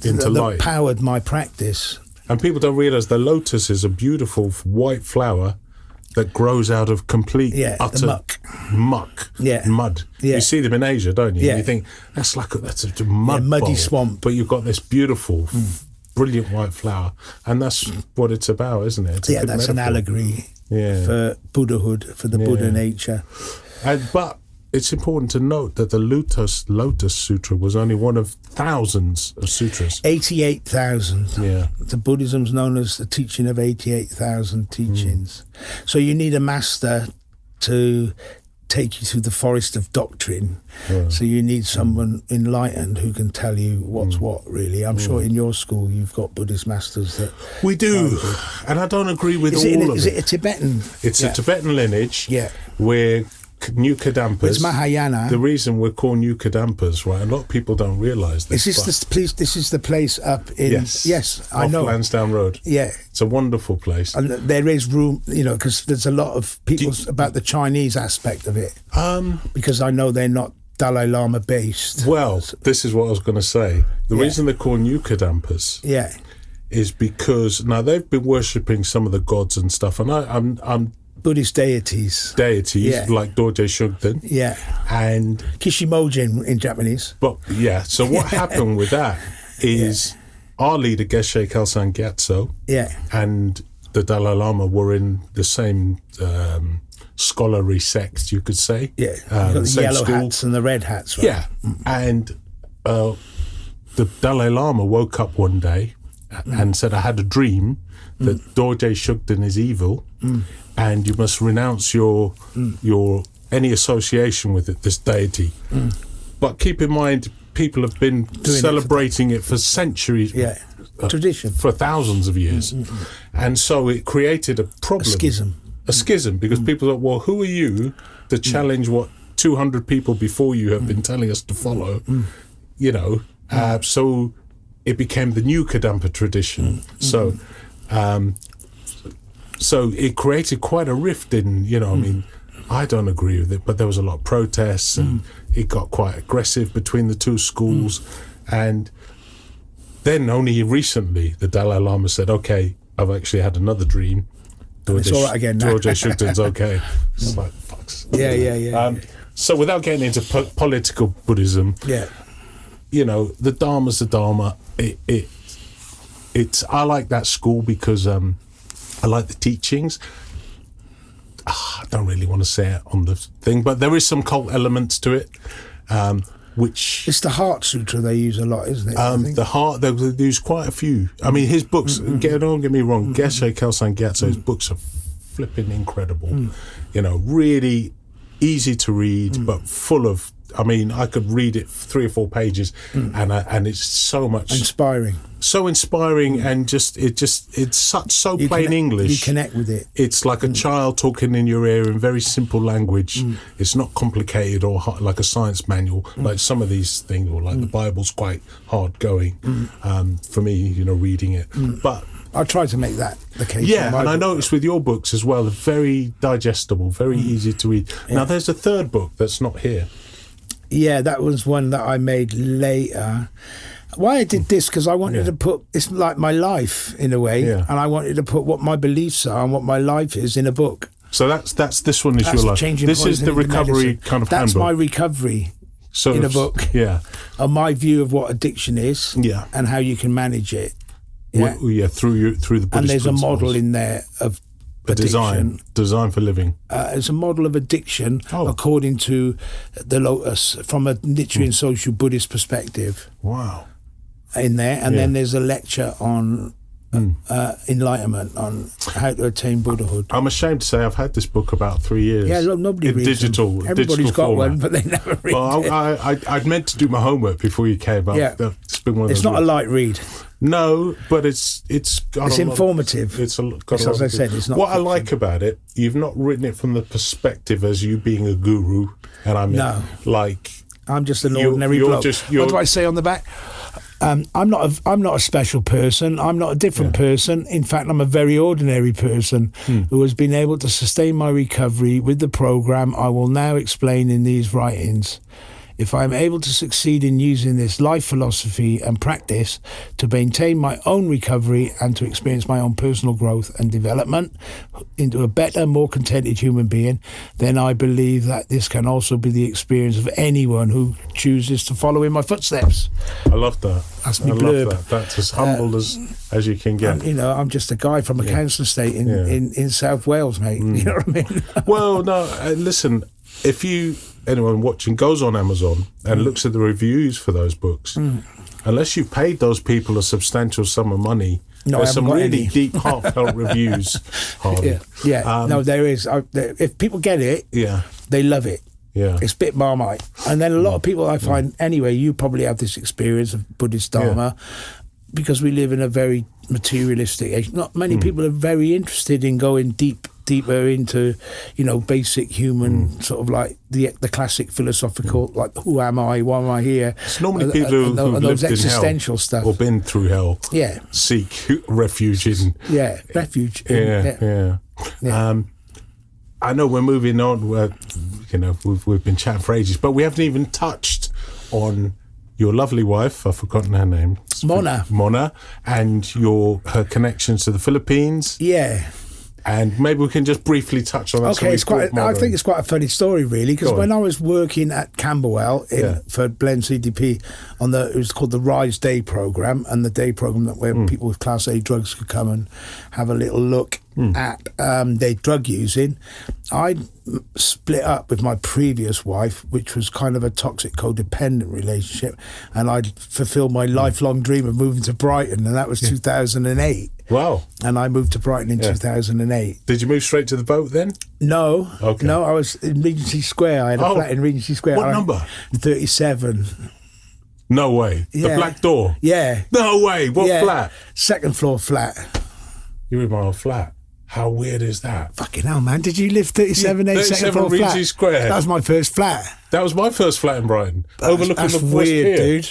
powered my practice. And people don't realise the lotus is a beautiful white flower that grows out of complete utter muck, mud. Yeah. You see them in Asia, don't you? Yeah. And you think that's a mud muddy bowl, swamp. But you've got this beautiful, brilliant white flower, and that's what it's about, isn't it? It's that's an allegory for Buddhahood, for the Buddha nature. But it's important to note that the Lotus Sutra was only one of thousands of sutras. 88,000. Yeah. The Buddhism's known as the teaching of 88,000 teachings. So you need a master to take you through the forest of doctrine. Yeah. So you need someone enlightened who can tell you what's what, really. I'm sure in your school you've got Buddhist masters that... We do, and I don't agree with all of it. Is it a Tibetan? It's a Tibetan lineage. Yeah. Where New Kadampas. It's Mahayana. The reason we're called New Kadampas, right? A lot of people don't realise this. Is this this is the place up in... Yes, I know. Off Lansdowne Road. Yeah. It's a wonderful place. And there is room, because there's a lot of people about the Chinese aspect of it. Because I know they're not Dalai Lama based. Well, this is what I was going to say. The reason they're called New Kadampas is because now they've been worshipping some of the gods and stuff, and I'm Buddhist deities like Dorje Shugden and Kishimojin in Japanese. But so what happened with that is our leader Geshe Kelsang Gyatso and the Dalai Lama were in the same scholarly sect, you could say. Yeah, the yellow hats and the red hats, right? Yeah, and the Dalai Lama woke up one day and said, I had a dream that Dorje Shugden is evil and you must renounce your any association with it, this deity. But keep in mind, people have been celebrating it for centuries. Tradition. For thousands of years. And so it created a problem. A schism, because people thought, well, who are you to challenge what 200 people before you have been telling us to follow? So it became the New Kadampa tradition. So it created quite a rift in, I don't agree with it, but there was a lot of protests and it got quite aggressive between the two schools. And then only recently the Dalai Lama said, okay, I've actually had another dream. It's all right again now. Dorje Shugden's okay. It's like, fucks. Yeah. So without getting into political Buddhism, the Dharma's the Dharma. It's I like that school because I like the teachings. I don't really want to say it on the thing, but there is some cult elements to it, which... It's the Heart Sutra they use a lot, isn't it? The Heart, they use quite a few. I mean, his books, don't get me wrong, Geshe Kelsang Gyatso's books are flipping incredible. You know, really easy to read, but full of. I mean, I could read it 3 or 4 pages, and it's so much inspiring, and it's so plain English. You connect with it. It's like a child talking in your ear in very simple language. It's not complicated or like a science manual, like some of these things, or like the Bible's quite hard going for me, you know, reading it. But I try to make that the case. Yeah, and I noticed with your books as well, they're very digestible, very easy to read. Now, there's a third book that's not here. Yeah, that was one that I made later. Why I did this, because I wanted to put, it's like my life in a way, and I wanted to put what my beliefs are and what my life is in a book. So that's this one is your life. This is the recovery kind of handbook. That's my recovery in a book. Yeah. And my view of what addiction is. Yeah. And how you can manage it. Yeah, through the Buddhist and there's principles. a model in there of addiction. Design for living. It's a model of addiction according to the Lotus, from a literary and social Buddhist perspective. Wow. In there, and then there's a lecture on enlightenment, on how to attain Buddhahood. I'm ashamed to say I've had this book about 3 years. Yeah, look, nobody reads digital. them. Everybody's got format. one, but they never read it. I'd meant to do my homework before you came. It's been one of It's those not a light read. No, but it's informative. It's as I said, it's not. What I like about it, you've not written it from the perspective as you being a guru, and I mean, like, I'm just an ordinary bloke. What do I say on the back? I'm not a special person. I'm not a different person. In fact, I'm a very ordinary person who has been able to sustain my recovery with the program I will now explain in these writings. If I am able to succeed in using this life philosophy and practice to maintain my own recovery and to experience my own personal growth and development into a better, more contented human being, then I believe that this can also be the experience of anyone who chooses to follow in my footsteps. I love that. That's me blurb. Love that. That's as humble as you can get. And, I'm just a guy from a council estate in South Wales, mate. You know what I mean? Well, no, listen, if anyone watching goes on Amazon and looks at the reviews for those books, unless you paid those people a substantial sum of money, there's some really deep, heartfelt reviews, Harvey. No, there is. If people get it, they love it. Yeah. It's a bit Marmite. And then a lot of people I find, anyway, you probably have this experience of Buddhist Dharma, because we live in a very materialistic age. Not many people are very interested in going deeper into, basic human sort of like the classic philosophical, like, who am I, why am I here? It's normally people who've those lived existential in hell stuff or been through hell. Yeah, seek refuge in. Yeah, refuge. Yeah. I know we're moving on. We've been chatting for ages, but we haven't even touched on your lovely wife. I've forgotten her name. Mona, and her connections to the Philippines. Yeah. And maybe we can just briefly touch on that. Okay, I think it's quite a funny story, really, because when I was working at Camberwell for Blend CDP it was called the Rise Day Programme, and the day programme where people with Class A drugs could come and have a little look at their drug using. I split up with my previous wife, which was kind of a toxic codependent relationship, and I'd fulfilled my lifelong dream of moving to Brighton, and that was 2008. Wow. And I moved to Brighton in 2008. Did you move straight to the boat then? No. Okay. No, I was in Regency Square. I had a flat in Regency Square. What number? 37. No way. Yeah. The black door? Yeah. No way. What flat? Second floor flat. You're in my old flat. How weird is that? Fucking hell, man. Did you live 37A second floor flat? Regency Square. That was my first flat. That was my first flat in Brighton. Overlooking the West weird, Pier. Dude.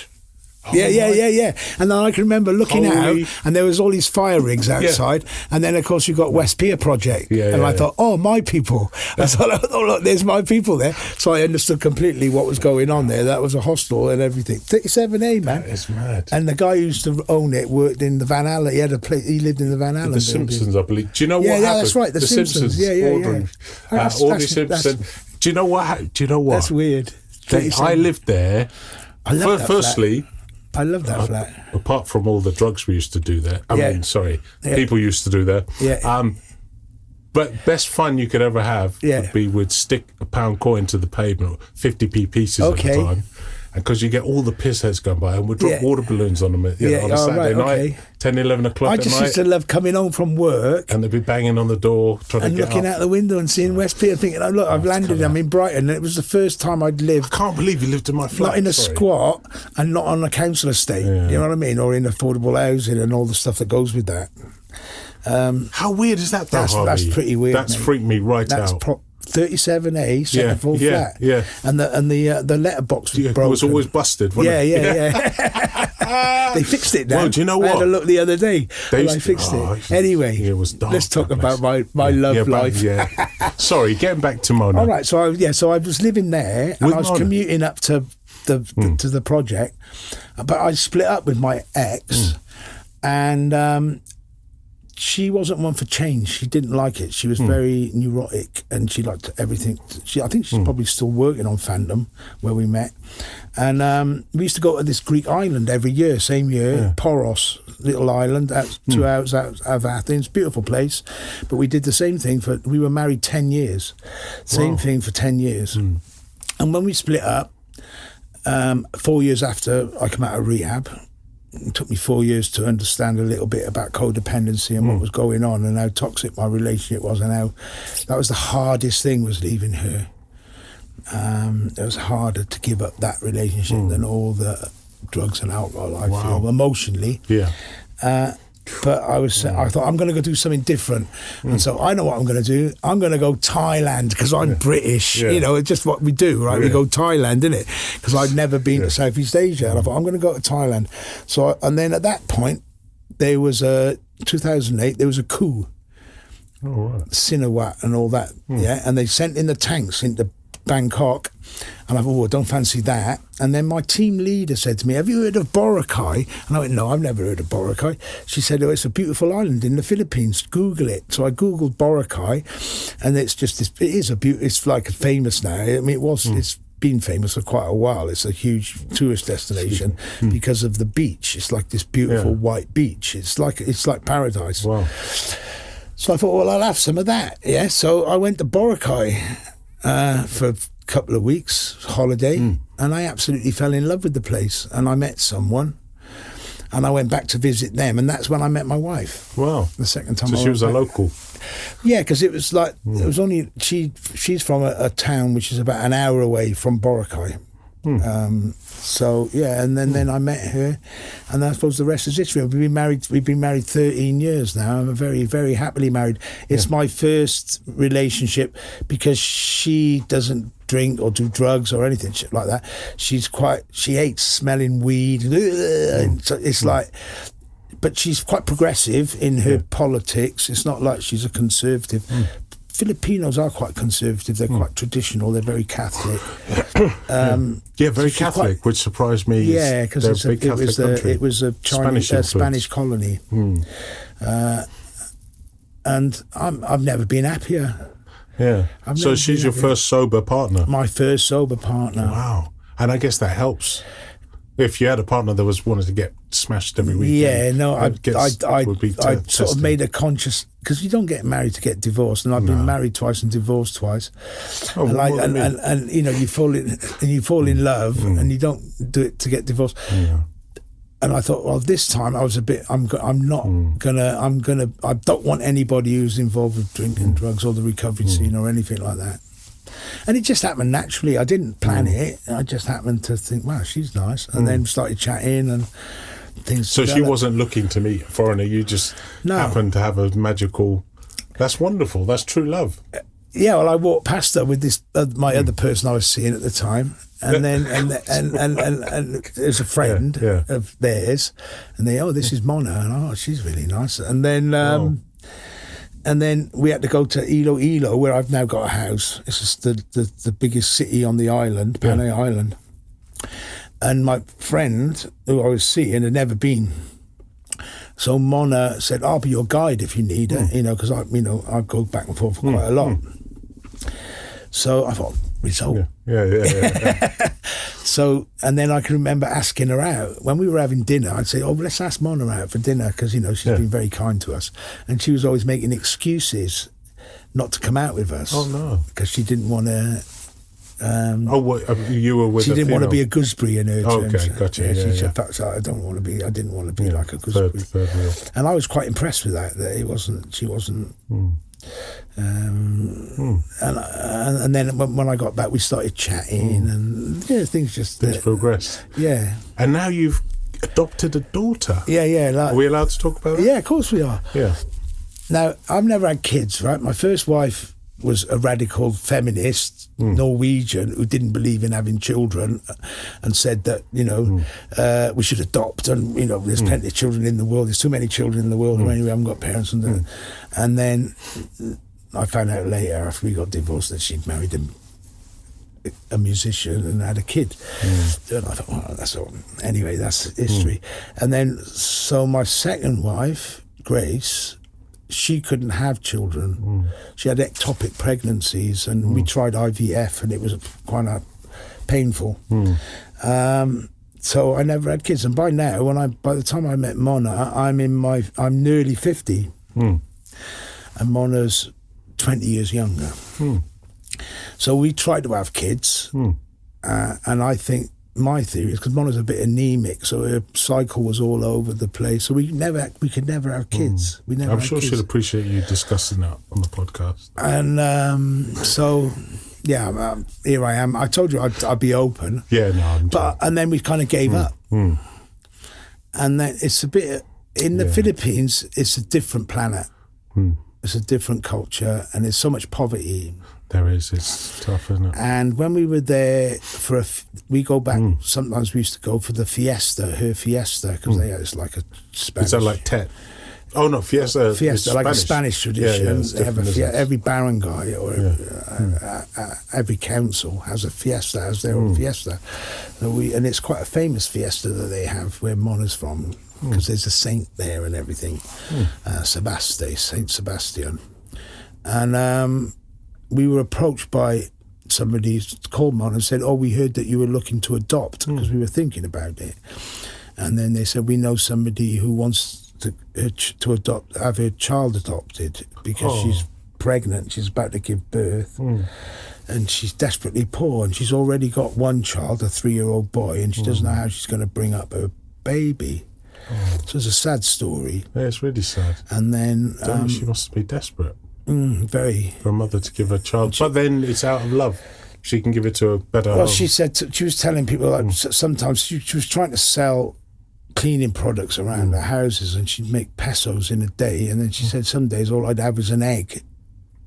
Yeah. And then I can remember looking out, and there was all these fire rigs outside, and then of course you got West Pier Project, and I thought, my people. I thought, look, there's my people there. So I understood completely what was going on there. That was a hostel and everything. 37A, man. That is mad. And the guy who used to own it worked in the Van Allen. He had a place. He lived in the Van Allen. The Simpsons, I believe. Do you know what happened? Yeah, that's right. The Simpsons. Audrey Simpson. Do you know what? That's weird. I lived there. I love that Firstly. Flat. I love that flat. Apart from all the drugs we used to do there. People used to do there. Yeah. But best fun you could ever have would be we'd stick a pound coin to the pavement, 50p pieces at the time, because you get all the piss heads going by, and we'd drop water balloons on them on a Saturday night, 10, 11 o'clock I at night. just used to love coming home from work and they'd be banging on the door, trying to get looking out the window and seeing West Pier, thinking, oh, look, I've landed, I'm in Brighton. And it was the first time I'd lived. I can't believe you lived in my flat. Not in a squat and not on a council estate, you know what I mean? Or in affordable housing and all the stuff that goes with that. How weird is that, though, Harvey? That's pretty weird. That's freaked me out. 37A, second floor flat. Yeah. And the letterbox was broken. It was always busted, wasn't it? Yeah. They fixed it now. Well, do you know what? I had a look the other day. They fixed it. Anyway, it was dark, let's talk about my love life. Sorry, getting back to Mona. All right, so I was living there, and I was commuting up to the project, but I split up with my ex, and she wasn't one for change. She didn't like it. She was very neurotic, and she liked everything. I think she's probably still working on Phantom, where we met. And we used to go to this Greek island every year, same year, Poros, little island, 2 hours out of Athens, beautiful place. But we did the same thing we were married 10 years. Same thing for 10 years. And when we split up, 4 years after I came out of rehab, it took me 4 years to understand a little bit about codependency and what was going on and how toxic my relationship was, and how that was the hardest thing, was leaving her. It was harder to give up that relationship than all the drugs and alcohol, I feel, emotionally. Yeah. But I thought, I'm going to go do something different. And so I know what I'm going to do. I'm going to go Thailand, because I'm British. You know, it's just what we do, right? We go Thailand, innit? Because I'd never been to Southeast Asia. And I thought, I'm going to go to Thailand. So, and then at that point, there was 2008, there was a coup. Oh, right. Sinawat and all that, and they sent in the tanks into Bangkok, and I thought, I don't fancy that. And then my team leader said to me, have you heard of Boracay? And I went, no, I've never heard of Boracay. She said, oh, it's a beautiful island in the Philippines, Google it. So I Googled Boracay, and it's just this, it's like famous now. I mean, it's been famous for quite a while. It's a huge tourist destination because of the beach. It's like this beautiful white beach. It's like paradise. Wow. So I thought, well, I'll have some of that. Yeah. So I went to Boracay for a couple of weeks holiday, and I absolutely fell in love with the place, and I met someone, and I went back to visit them, and that's when I met my wife. Wow. The second time. So she was a local? Yeah, because it was like, it was only, she's from a town which is about an hour away from Boracay. So yeah, and then I met her, and I suppose the rest is history. We've been married 13 years now. I'm very, very happily married. It's my first relationship, because she doesn't drink or do drugs or anything shit like that. She hates smelling weed. So it's like, but she's quite progressive in her politics. It's not like she's a conservative. Filipinos are quite conservative. They're quite traditional. They're very Catholic. Very Catholic, which surprised me. Yeah, because it was a Spanish colony. And I've never been happier. Yeah. So she's your first sober partner? My first sober partner. Wow. And I guess that helps. If you had a partner that was wanted to get smashed every weekend. Yeah, no, I sort of made a conscious, because you don't get married to get divorced, and I've been married twice and divorced twice. Oh, and you know, you fall in love, and you don't do it to get divorced. Yeah. And I thought, well, this time I was a bit. I don't want anybody who's involved with drinking, drugs, or the recovery scene, or anything like that. And it just happened naturally. I didn't plan it. I just happened to think, wow, she's nice. And then started chatting and things. So she wasn't looking to meet a foreigner. You just happened to have a magical... That's wonderful. That's true love. Yeah, well, I walked past her with this my other person I was seeing at the time. And then and there's a friend of theirs. And they, this is Mona. And she's really nice. And then... And then we had to go to Iloilo, where I've now got a house. It's just the biggest city on the island, Panay Island. And my friend, who I was seeing, had never been. So Mona said, I'll be your guide if you need it, because I go back and forth quite a lot. So I thought, result. Yeah. So, and then I can remember asking her out. When we were having dinner, I'd say, let's ask Mona out for dinner, because, she's been very kind to us. And she was always making excuses not to come out with us. Oh, no. Because she didn't want to You were with she a didn't want to female? be a gooseberry in her terms. Okay, gotcha. She Yeah. said, "That's I didn't want to be like a gooseberry." Third wheel. And I was quite impressed with that she wasn't. And then when I got back, we started chatting, and things progressed. Yeah. And now you've adopted a daughter. Yeah. Are we allowed to talk about that? Yeah, of course we are. Yeah. Now, I've never had kids, right? My first wife was a radical feminist, Norwegian, who didn't believe in having children and said that, we should adopt and, there's plenty of children in the world. There's too many children in the world. Anyway, we haven't got parents. And then I found out later, after we got divorced, that she'd married a musician and had a kid. And I thought, well, that's all. Anyway, that's history. And then, so my second wife, Grace, she couldn't have children. She had ectopic pregnancies, and we tried IVF, and it was quite painful. So I never had kids. And by now, by the time I met Mona, I'm nearly 50, and Mona's 20 years younger. So we tried to have kids, and I think my theory is because Mona's a bit anemic, so her cycle was all over the place. So we could never have kids. I'm sure she'll appreciate you discussing that on the podcast. And here I am. I told you I'd be open. Yeah, no. And then we kind of gave up. And then it's a bit in the Philippines. It's a different planet. It's a different culture, and there's so much poverty. There is. It's tough, isn't it? And when we were there we go back, sometimes we used to go for the fiesta, her fiesta, because it's like a Spanish... Is that like Tet? Oh, no, fiesta. Fiesta, like a Spanish tradition. They have every barangay or every council has a fiesta, has their own fiesta. And it's quite a famous fiesta that they have where Mona's from, because there's a saint there and everything. Saint Sebastian. And we were approached by somebody called Mona and said, we heard that you were looking to adopt, because we were thinking about it. And then they said, we know somebody who wants to adopt, have her child adopted, because she's pregnant, she's about to give birth, and she's desperately poor, and she's already got one child, a 3-year-old boy, and she doesn't know how she's going to bring up her baby. So it's a sad story. Yeah, it's really sad. And then she must be desperate. Very. For a mother to give her child, but then it's out of love. She can give it to a better home. She said she was telling people sometimes she was trying to sell cleaning products around the houses, and she'd make pesos in a day, and then she said some days all I'd have was an egg,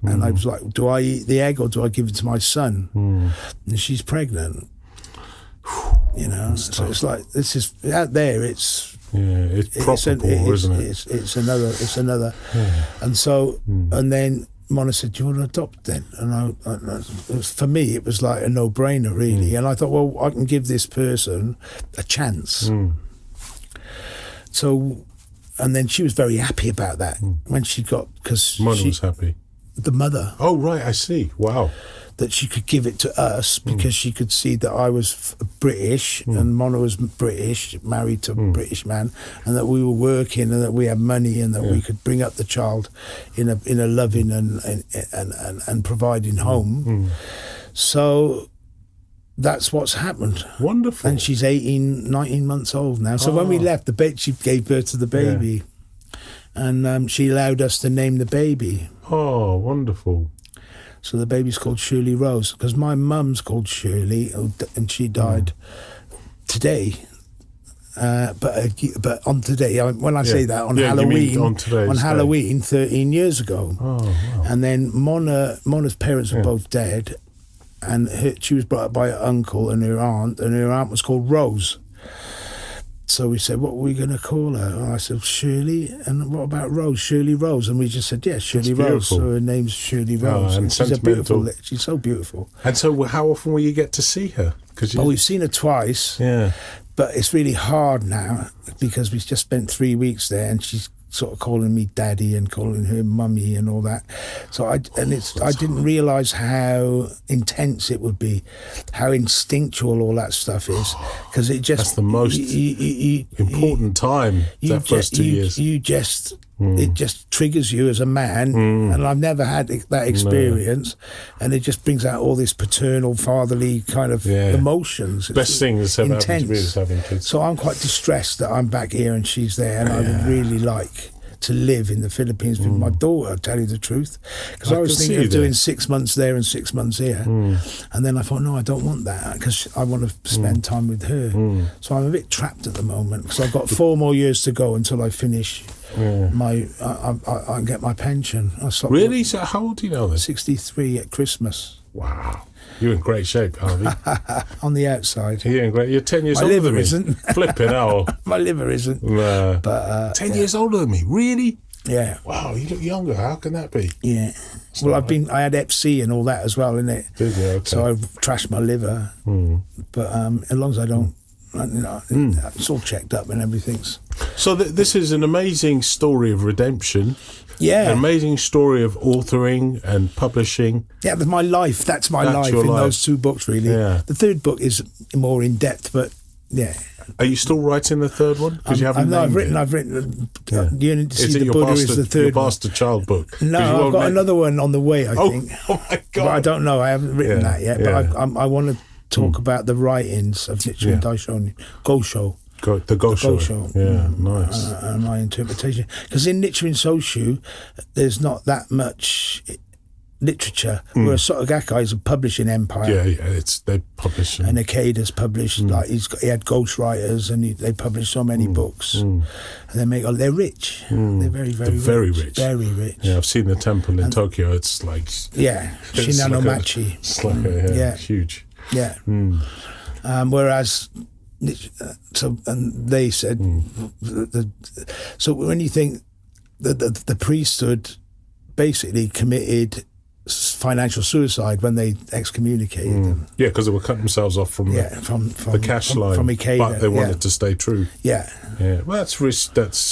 and I was like, do I eat the egg or do I give it to my son? And she's pregnant. So it's like, this is out there, it's proper, isn't it? It's another and so and then Mona said, do you want to adopt then? And for me it was like a no-brainer, really. And I thought, well, I can give this person a chance. So, and then she was very happy about that when she got, because Mona was happy, the mother. Oh right, I see. Wow. That she could give it to us, because she could see that I was British and Mona was British, married to a British man, and that we were working and that we had money and that we could bring up the child in a loving and providing home. So that's what's happened. Wonderful. And she's 19 months old now. So when we left, she gave birth to the baby, and she allowed us to name the baby. Oh, wonderful. So the baby's called Shirley Rose, because my mum's called Shirley, and she died today. But on today, when I say that, on Halloween, on Halloween, 13 years ago. Oh, wow. And then Mona's parents were both dead, and she was brought up by her uncle and her aunt was called Rose. So we said, what are we going to call her? And I said, Shirley. And what about Rose? Shirley Rose. And we just said, yeah, Shirley Rose. So her name's Shirley Rose. And she's she's so beautiful. And so how often will you get to see her? We've seen her twice. Yeah. But it's really hard now, because we've just spent 3 weeks there, and she's sort of calling me daddy and calling her mummy and all that. So I didn't realise how intense it would be, how instinctual all that stuff is, because it just... That's the most important time, that first 2 years. You just it just triggers you as a man, and I've never had that experience, and it just brings out all this paternal, fatherly kind of emotions. Best thing that's ever happened to me is having kids. So I'm quite distressed that I'm back here and she's there, and I would really like to live in the Philippines with my daughter, to tell you the truth, because I was thinking of doing 6 months there and 6 months here, and then I thought, no, I don't want that, because I want to spend time with her. So I'm a bit trapped at the moment, because I've got 4 more years to go until I finish I get my pension. Really? So how old do you now then? 63 at Christmas. Wow. You're in great shape, Harvey. On the outside. You're in great. You're 10 years older than me. My liver isn't. Flipping hell. My liver isn't. But 10 years older than me? Really? Yeah. Wow, you look younger. How can that be? Yeah. Well, I had Hep C and all that as well, innit? Did you? Okay. So I trashed my liver. But as long as I don't, it's all checked up and everything's. So this is an amazing story of redemption. Yeah. An amazing story of authoring and publishing. Yeah, that's my life. That's my life in those 2 books, really. Yeah. The 3rd book is more in depth, but yeah. Are you still writing the 3rd one? Because you haven't. I've written. Yearning to See the Buddha is the 3rd your bastard child book? No, I've got another one on the way, I think. Oh my God. But I don't know. I haven't written that yet. But I want to talk about the writings of Nichiren Daishonin, Gosho. The Gosho. Yeah, nice. And my interpretation. Because in Nichiren Soshu, there's not that much literature, whereas Sotogakkai is a publishing empire. Yeah, they publish. And Ikeda's published, like he had ghostwriters, and they published so many books. And they're rich. They're very, very rich. Very rich. Yeah, I've seen the temple in Tokyo. It's like Shinanomachi. It's like huge. Yeah. Whereas. And they said, so when you think the priesthood basically committed financial suicide when they excommunicated them. Yeah, because they were cutting themselves off from the cash line, from Ikeda, but they wanted to stay true. Yeah. Well, that's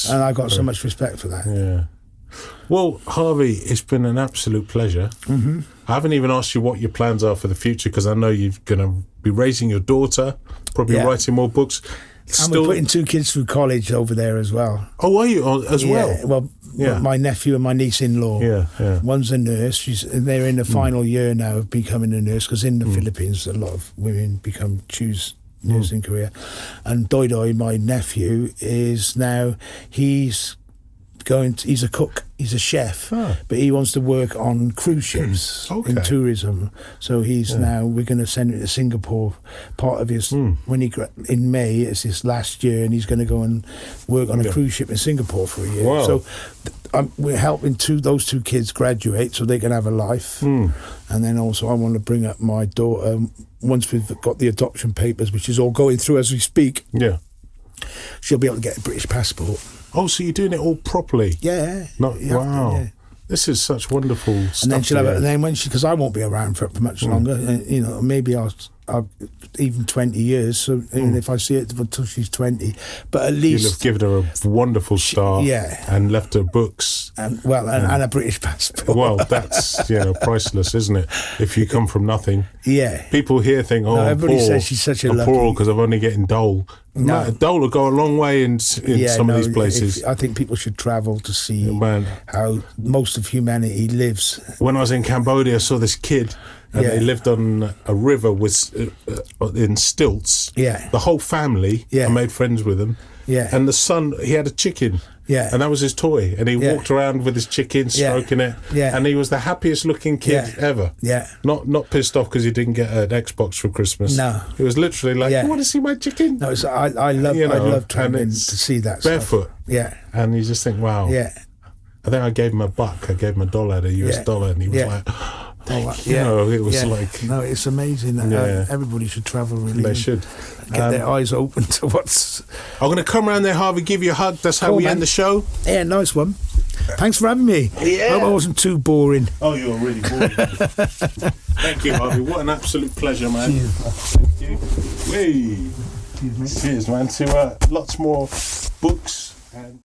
and I got so much respect for that. Yeah. Well, Harvey, it's been an absolute pleasure. I haven't even asked you what your plans are for the future, because I know you're going to be raising your daughter, probably writing more books. And we're putting 2 kids through college over there as well. Oh, are you as well? Well, my nephew and my niece-in-law. Yeah. One's a nurse. They're in the final year now of becoming a nurse, because in the Philippines, a lot of women choose nursing career. And Doidoy, my nephew, is now he's a cook, he's a chef, but he wants to work on cruise ships in tourism. So he's now, we're going to send him to Singapore. Part of his, when in May, it's his last year, and he's going to go and work on a cruise ship in Singapore for a year. Wow. So we're helping those 2 kids graduate so they can have a life. And then also I want to bring up my daughter, once we've got the adoption papers, which is all going through as we speak. Yeah. She'll be able to get a British passport. Oh, so you're doing it all properly? Yeah. Wow. Yeah. This is such wonderful stuff. And then she'll have it. And then when because I won't be around for much longer. Maybe I'll even 20 years. So even if I see it until she's 20, but at least you'll have given her a wonderful start. And left her books and a British passport. Well, that's priceless, isn't it? If you come from nothing. Yeah. People here think, everybody poor. says she's such a I'm lucky. poor because I'm only getting dole. No, dole will go a long way in some of these places. I think people should travel to see how most of humanity lives. When I was in Cambodia, I saw this kid, and they lived on a river in stilts. Yeah. The whole family. I made friends with them. Yeah. And the son, he had a chicken. Yeah. And that was his toy. And he walked around with his chicken, stroking it. Yeah. And he was the happiest looking kid ever. Yeah. Not pissed off because he didn't get an Xbox for Christmas. No. He was literally like, you want to see my chicken? No, I love traveling to see that barefoot. Stuff. Yeah. And you just think, wow. Yeah. I think I gave him $1. I gave him $1, a US dollar, and he was like, it was like... No, it's amazing. Everybody should travel, really. They should. Get their eyes open to what's... I'm going to come around there, Harvey, give you a hug. That's how we end the show. Yeah, nice one. Thanks for having me. Yeah. I hope I wasn't too boring. Oh, you were really boring. Thank you, Harvey. What an absolute pleasure, man. Cheers. Thank you. Hey. Cheers, man. To lots more books and...